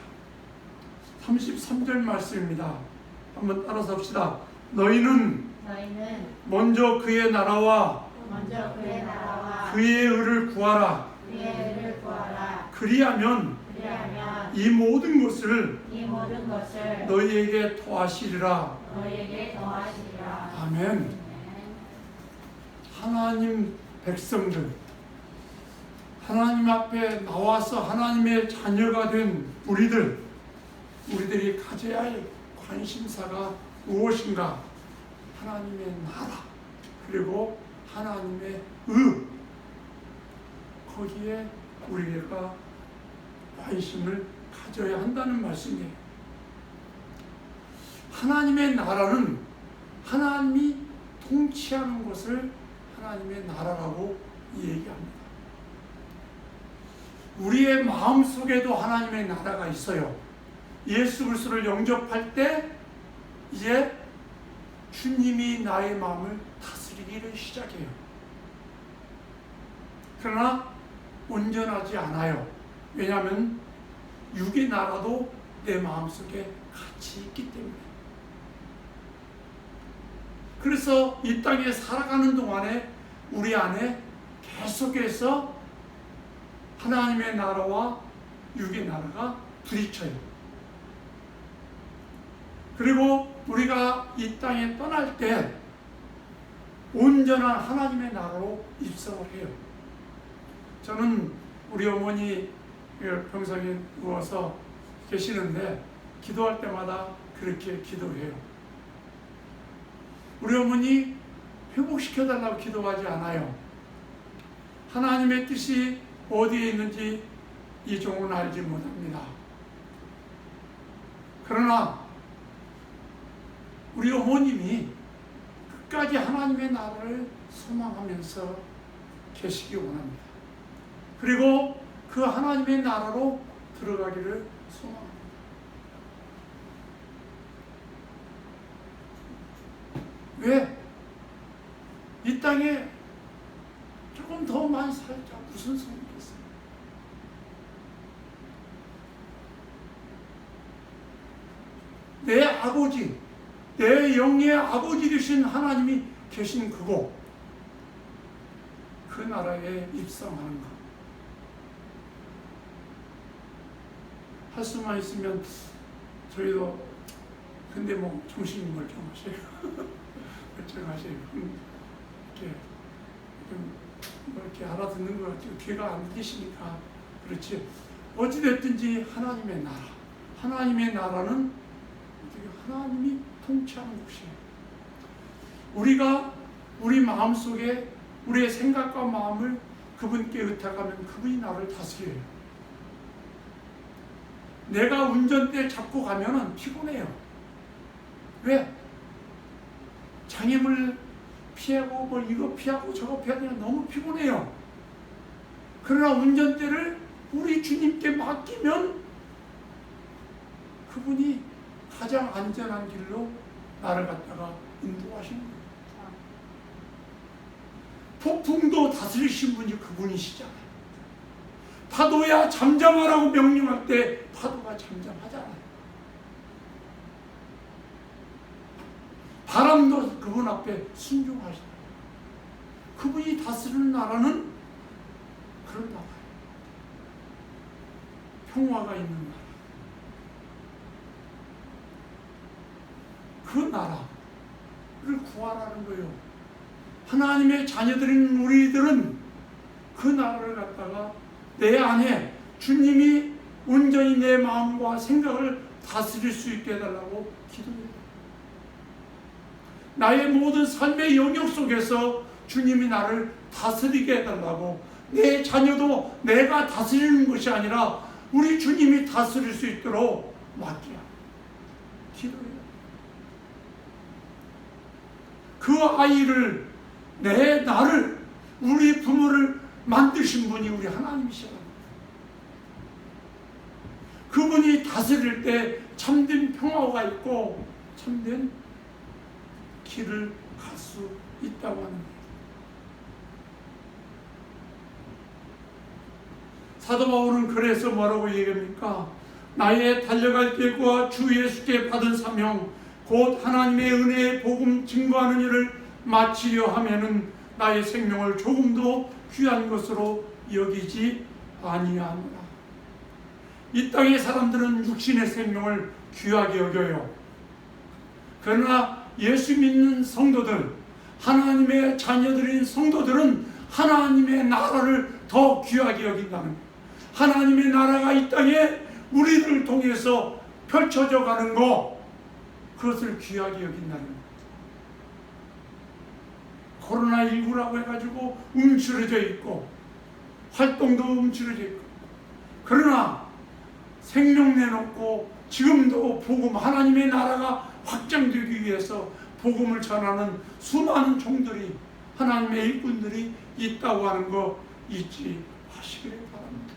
33절 말씀입니다. 한번 따라서 합시다. 너희는 먼저 그의 나라와 그의 의를 구하라. 그리하면 이 모든 것을 너희에게 더하시리라. 아멘. 하나님 백성들, 하나님 앞에 나와서 하나님의 자녀가 된 우리들이 가져야 할 관심사가 무엇인가? 하나님의 나라, 그리고 하나님의 거기에 우리가 관심을 가져야 한다는 말씀이에요. 하나님의 나라는 하나님이 통치하는 것을 하나님의 나라라고 얘기합니다. 우리의 마음속에도 하나님의 나라가 있어요. 예수 그리스도를 영접할 때 이제 주님이 나의 마음을 다스리기를 시작해요. 그러나 온전하지 않아요. 왜냐하면 육의 나라도 내 마음속에 같이 있기 때문에. 그래서 이 땅에 살아가는 동안에 우리 안에 계속해서 하나님의 나라와 육의 나라가 부딪혀요. 그리고 우리가 이 땅에 떠날 때 온전한 하나님의 나라로 입성을 해요. 저는 우리 어머니 병상에 누워서 계시는데 기도할 때마다 그렇게 기도해요. 우리 어머니 회복시켜달라고 기도하지 않아요. 하나님의 뜻이 어디에 있는지 이 종은 알지 못합니다. 그러나 우리 어머님이 끝까지 하나님의 나라를 소망하면서 계시기 원합니다. 그리고 그 하나님의 나라로 들어가기를 소망합니다. 왜? 이 땅에 조금 더 많이 살자 무슨 소용이 있겠어요? 내 아버지, 내 영의 아버지 되신 하나님이 계신 그곳, 그 나라에 입성하는 것. 할 수만 있으면 저희도 근데 뭐 정신이 멀쩡하세요. 멀쩡하세요. 이렇게 뭐 이렇게 알아듣는 것 같아요. 귀가 안 들리시니까 그렇지. 어찌 됐든지 하나님의 나라, 하나님의 나라는 하나님이 통치하는 곳이에요. 우리가 우리 마음속에 우리의 생각과 마음을 그분께 의탁하면 그분이 나를 다스려요. 내가 운전대 잡고 가면은 피곤해요. 왜? 장애물 피하고 뭐 이거 피하고 저거 피하고 너무 피곤해요. 그러나 운전대를 우리 주님께 맡기면 그분이 가장 안전한 길로 나를 갖다가 인도하시는 거예요. 폭풍도 다스리신 분이 그분이시잖아요. 파도야 잠잠하라고 명령할 때 파도가 잠잠하잖아요. 바람도 그분 앞에 순종하시잖아요. 그분이 다스리는 나라는 그런 나라예요. 평화가 있는 나라. 그 나라를 구하라는 거예요. 하나님의 자녀들인 우리들은 그 나라를 갖다가 내 안에 주님이 온전히 내 마음과 생각을 다스릴 수 있게 해달라고 기도해요. 나의 모든 삶의 영역 속에서 주님이 나를 다스리게 해달라고, 내 자녀도 내가 다스리는 것이 아니라 우리 주님이 다스릴 수 있도록 맡기라. 기도해요. 그 아이를, 나를, 우리 부모를 만드신 분이 우리 하나님이시라. 그분이 다스릴 때 참된 평화가 있고 참된 길을 갈 수 있다고 하는 거예요. 사도 바울은 그래서 뭐라고 얘기합니까? 나의 달려갈 길과 주 예수께 받은 사명, 곧 하나님의 은혜의 복음 증거하는 일을 마치려 하면은 나의 생명을 조금도 귀한 것으로 여기지 아니하노라. 이 땅의 사람들은 육신의 생명을 귀하게 여겨요. 그러나 예수 믿는 성도들, 하나님의 자녀들인 성도들은 하나님의 나라를 더 귀하게 여긴다는 거예요. 하나님의 나라가 이 땅에 우리들을 통해서 펼쳐져 가는 것, 그것을 귀하게 여긴다는 거예요. 코로나19라고 해가지고 움츠러져 있고 활동도 움츠러져 있고, 그러나 생명 내놓고 지금도 복음, 하나님의 나라가 확장되기 위해서 복음을 전하는 수많은 종들이, 하나님의 일꾼들이 있다고 하는 거 잊지 마시기를 바랍니다.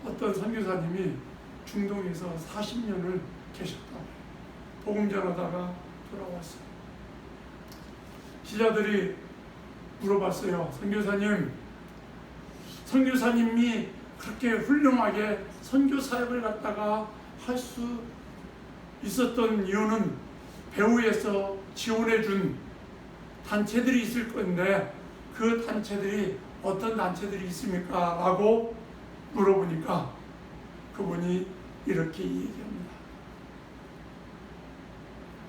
어떤 선교사님이 중동에서 40년을 계셨다. 복음 전하다가 돌아왔어요. 기자들이 물어봤어요. 선교사님이 그렇게 훌륭하게 선교 사역을 갖다가 할 수 있었던 이유는 배후에서 지원해 준 단체들이 있을 건데 그 단체들이 어떤 단체들이 있습니까? 라고 물어보니까 그분이 이렇게 얘기합니다.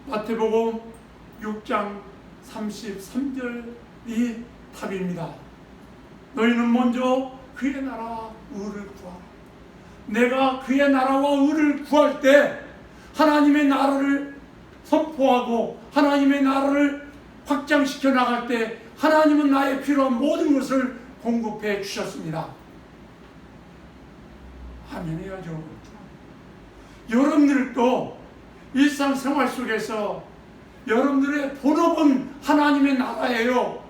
마태복음 6장 33절이 답입니다. 너희는 먼저 그의 나라와 의를 구하라. 내가 그의 나라와 의를 구할 때 하나님의 나라를 선포하고 하나님의 나라를 확장시켜 나갈 때 하나님은 나의 필요한 모든 것을 공급해 주셨습니다. 아멘 해야죠. 여러분들도 일상생활 속에서 여러분들의 본업은 하나님의 나라예요.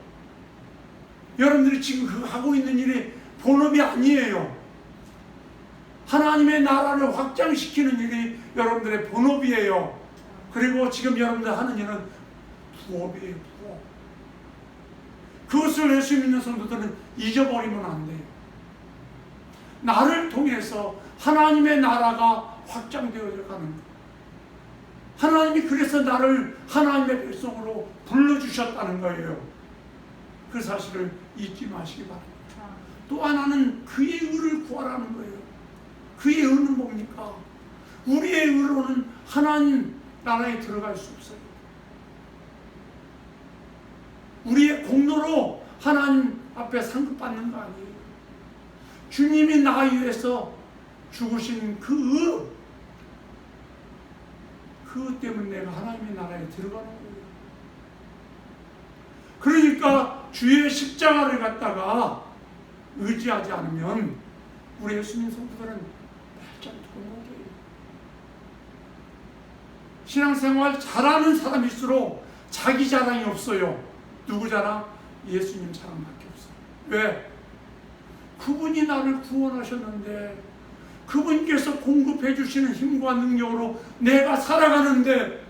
여러분들이 지금 하고 있는 일이 본업이 아니에요. 하나님의 나라를 확장시키는 일이 여러분들의 본업이에요. 그리고 지금 여러분들 하는 일은 부업이에요. 부업. 그것을 낼 수 있는 성도들은 잊어버리면 안 돼요. 나를 통해서 하나님의 나라가 확장되어져 가는 거예요. 하나님이 그래서 나를 하나님의 백성으로 불러주셨다는 거예요. 그 사실을 잊지 마시기 바랍니다. 또 하나는 그의 의를 구하라는 거예요. 그의 의는 뭡니까? 우리의 의로는 하나님 나라에 들어갈 수 없어요. 우리의 공로로 하나님 앞에 상급받는 거 아니에요. 주님이 나 위해서 죽으신 그 의, 그 때문에 내가 하나님의 나라에 들어가는 거예요. 그러니까 주의 십자가를 갖다가 의지하지 않으면 우리 예수님 성도들은 발전 동력이에요. 신앙생활 잘하는 사람일수록 자기 자랑이 없어요. 누구 자랑? 예수님 자랑밖에 없어요. 왜? 그분이 나를 구원하셨는데 그분께서 공급해 주시는 힘과 능력으로 내가 살아가는데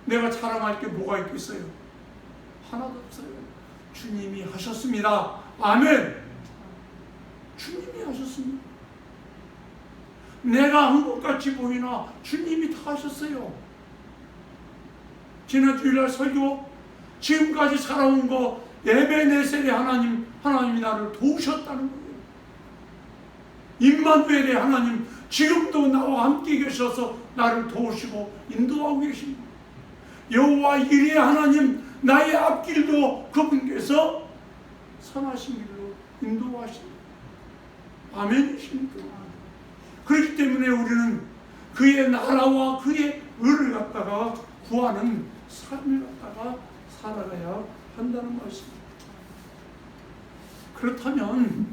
내가 자랑할 게 뭐가 있겠어요? 하나도 없어요. 주님이 하셨습니다. 아멘. 주님이 하셨습니다. 내가 한 것 같이 보이나 주님이 다 하셨어요. 지난 주일날 설교 지금까지 살아온 거 에베네셀의 하나님이 나를 도우셨다는 거예요. 임마누엘의 하나님 지금도 나와 함께 계셔서 나를 도우시고 인도하고 계십니다. 여호와 이레의 하나님 나의 앞길도 그분께서 선하신 길로 인도하십니다. 아멘이십니까? 그렇기 때문에 우리는 그의 나라와 그의 의를 갖다가 구하는 삶을 갖다가 살아가야 한다는 것입니다. 그렇다면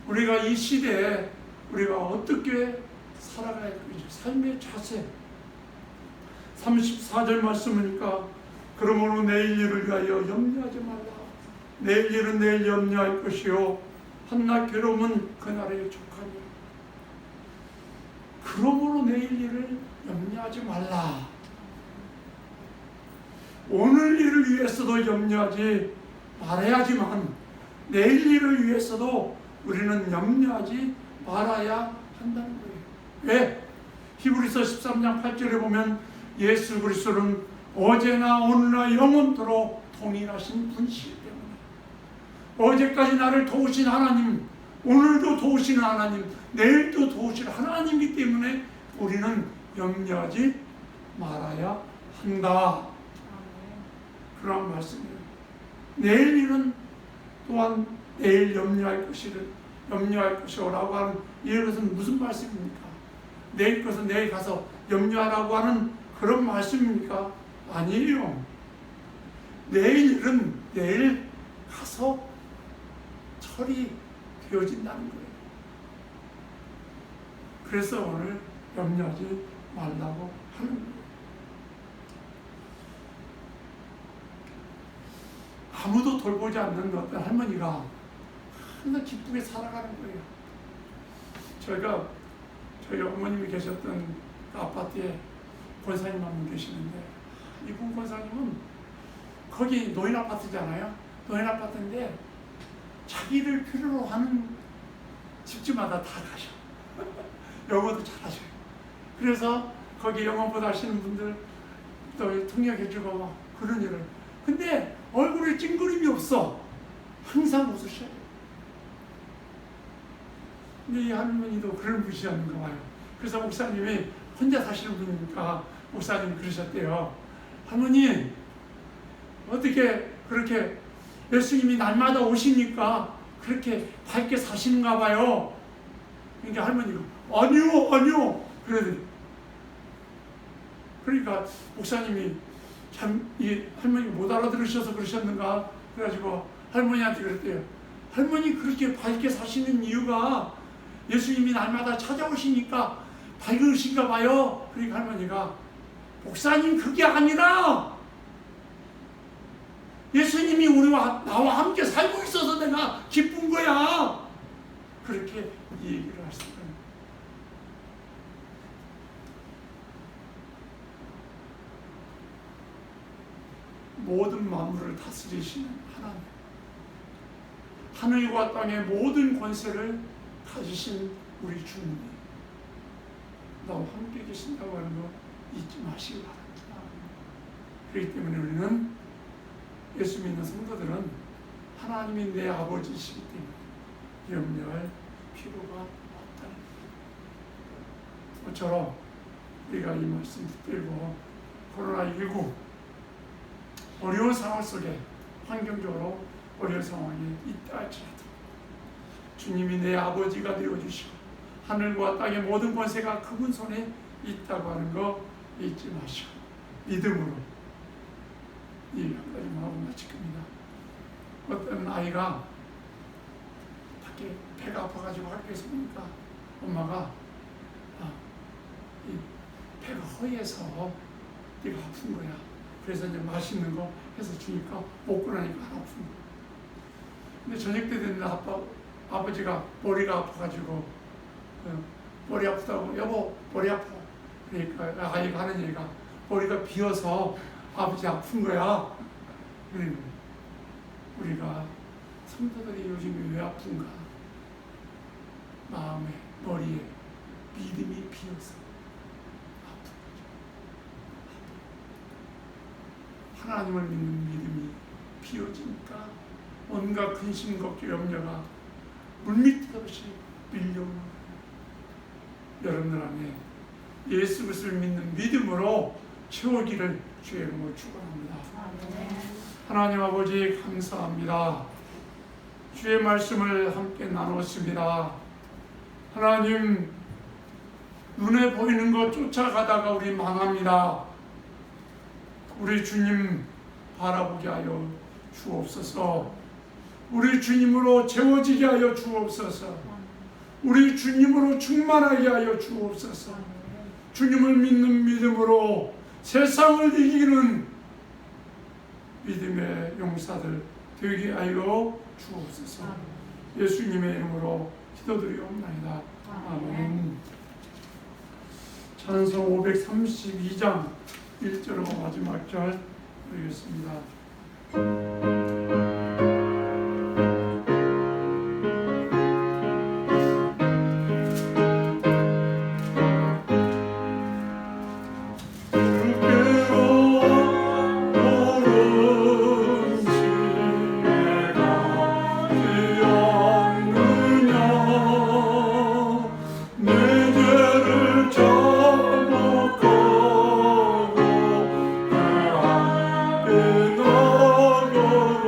우리가 이 시대에 우리가 어떻게 살아가야 할지 삶의 자세 34절 말씀이니까 그러므로 내일 일을 위하여 염려하지 말라. 내일 일은 내일 염려할 것이요 한낱 괴로움은 그날에 족하니라. 그러므로 내일 일을 염려하지 말라. 오늘 일을 위해서도 염려하지 말아야지만 내일 일을 위해서도 우리는 염려하지 말아야 한다는 거예요. 왜? 히브리서 13장 8절에 보면 예수 그리스도는 어제나 오늘나 영원토록 동일하신 분이시기 때문에 어제까지 나를 도우신 하나님, 오늘도 도우시는 하나님, 내일도 도우실 하나님이기 때문에 우리는 염려하지 말아야 한다. 그런 말씀이에요. 내일 일은 또한 내일 염려할 것이라고 하는 이것은 무슨 말씀입니까? 내일 것은 내일 가서 염려하라고 하는 그런 말씀입니까? 아니에요. 내일 일은 내일 가서 처리되어진다는 거예요. 그래서 오늘 염려하지 말라고 하는 거예요. 아무도 돌보지 않는 어떤 할머니가 항상 기쁘게 살아가는 거예요. 저희 어머님이 계셨던 그 아파트에 권사님 한 분 계시는데 이분 권사님은 거기 노인 아파트잖아요. 노인 아파트인데 자기를 필요로 하는 집집마다 다 가셔. 영어도 잘하셔요. 그래서 거기 영어보다 하시는 분들 또 통역해주고 막 그런 일을. 근데 얼굴에 찡그림이 없어. 항상 웃으셔요. 근데 이 할머니도 그런 분이셨는가 봐요. 그래서 목사님이 혼자 사시는 분이니까 목사님이 그러셨대요. 할머니, 어떻게 그렇게 예수님이 날마다 오시니까 그렇게 밝게 사시는가 봐요. 그러니까 할머니가 아니요 그러더니, 그러니까 목사님이 참 이 할머니가 못 알아들으셔서 그러셨는가, 그래가지고 할머니한테 그랬대요. 할머니 그렇게 밝게 사시는 이유가 예수님이 날마다 찾아오시니까 밝으신가 봐요. 그러니까 할머니가 목사님 그게 아니라 예수님이 나와 함께 살고 있어서 내가 기쁜 거야. 그렇게 얘기를 하시더라고요. 모든 만물을 다스리시는 하나님, 하늘과 땅의 모든 권세를 가지신 우리 주님이 나와 함께 계신다고 하는 거 잊지 마시기 바랍니다. 그렇기 때문에 우리는, 예수 믿는 성도들은 하나님이 내 아버지이시기 때문에 염려할 필요가 없다는 것. 모처럼 우리가 이 말씀 붙들고 코로나19 어려운 상황 속에, 환경적으로 어려운 상황에 있다 할지라도 주님이 내 아버지가 되어주시고 하늘과 땅의 모든 권세가 그분 손에 있다고 하는 거 잊지 마시고 믿음으로 이 한 가지만 하고 마칠 겁니다. 어떤 아이가 밖에 배가 아파가지고 학교에서 보니까 엄마가 이 배가 허해서 네가 아픈 거야. 그래서 이제 맛있는 거 해서 주니까 먹고 나니까 안 아픈 거야. 근데 저녁 때 됐는데 아버지가 머리가 아파가지고 머리 아프다고, 여보 머리 아파. 그러니까 아이가 하는 얘기가 머리가 비어서 아버지 아픈 거야. 우리가 성도들이 요즘에 왜 아픈가? 마음에, 머리에 믿음이 비어서 아픈 거죠. 하나님을 믿는 믿음이 비어지니까 온갖 근심, 걱정, 염려가 물밑 없이 밀려오는 거예요. 여러분들 안에 예수 그리스도를 믿는 믿음으로 채우기를 주의 이름으로 축원합니다. 하나님 아버지 감사합니다. 주의 말씀을 함께 나눴습니다. 하나님, 눈에 보이는 것 쫓아가다가 우리 망합니다. 우리 주님 바라보게 하여 주옵소서. 우리 주님으로 채워지게 하여 주옵소서. 우리 주님으로 충만하게 하여 주옵소서. 주님을 믿는 믿음으로 세상을 이기는 믿음의 용사들 되게 하여 주옵소서. 예수님의 이름으로 기도드리옵나이다. 아멘. 찬송 532장 1절로 마지막 절 드리겠습니다. 그 너로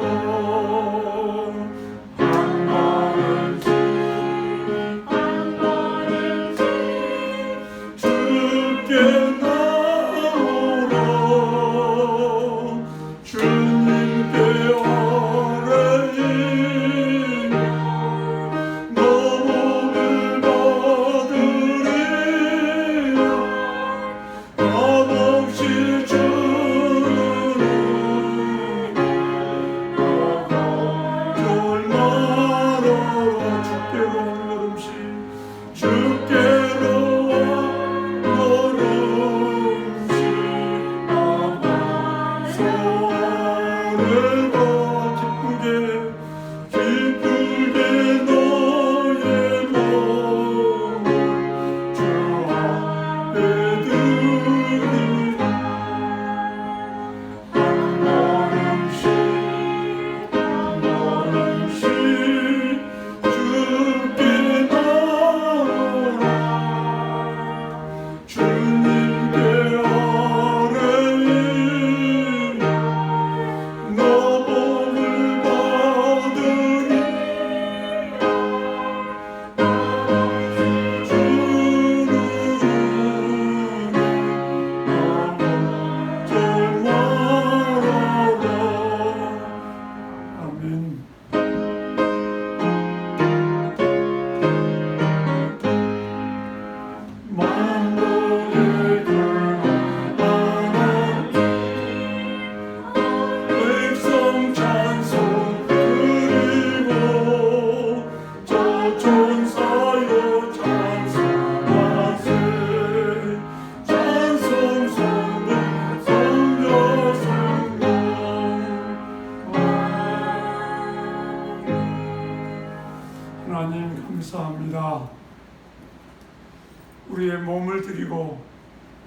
우리의 몸을 드리고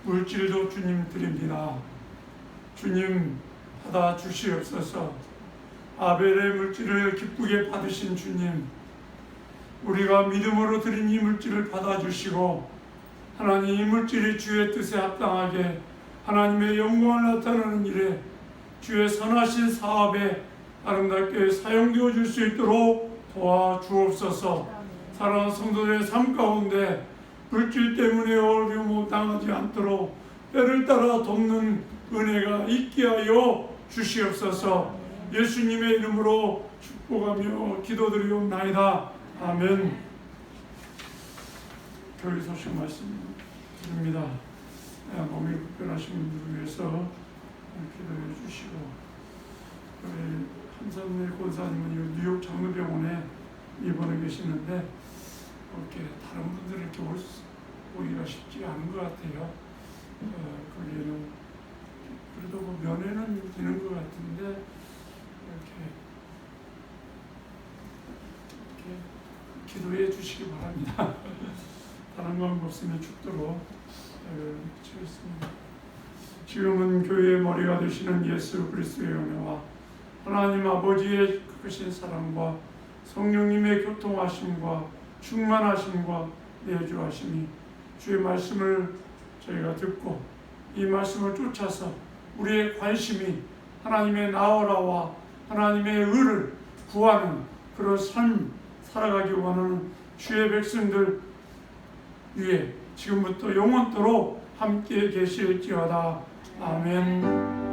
물질도 주님 드립니다. 주님 받아 주시옵소서. 아벨의 물질을 기쁘게 받으신 주님, 우리가 믿음으로 드린 이 물질을 받아주시고 하나님 이 물질이 주의 뜻에 합당하게 하나님의 영광을 나타내는 일에 주의 선하신 사업에 아름답게 사용되어 줄 수 있도록 도와주옵소서. 사랑하는 성도들의 삶 가운데 물질 때문에 어려움 당하지 않도록 때를 따라 돕는 은혜가 있게 하여 주시옵소서. 예수님의 이름으로 축복하며 기도드리옵나이다. 아멘. 교회 소식 말씀 드립니다. 몸이 불편하신 분들을 위해서 기도해 주시고, 우리 한선일 권사님은 뉴욕 장로병원에 입원해 계시는데 이렇게 다른 분들이 이렇게 오기가 쉽지 않은 것 같아요. 거기에는 그래도 뭐 면회는 되는 것 같은데 이렇게 기도해 주시기 바랍니다. 다른 건 없으면 죽도록 치겠습니다. 지금은 교회의 머리가 되시는 예수 그리스도의 은혜와 하나님 아버지의 크신 사랑과 성령님의 교통하심과 충만하심과 내주하심이 주의 말씀을 저희가 듣고 이 말씀을 쫓아서 우리의 관심이 하나님의 나오라와 하나님의 의를 구하는 그런 삶 살아가기 원하는 주의 백성들 위에 지금부터 영원토록 함께 계실지어다. 아멘.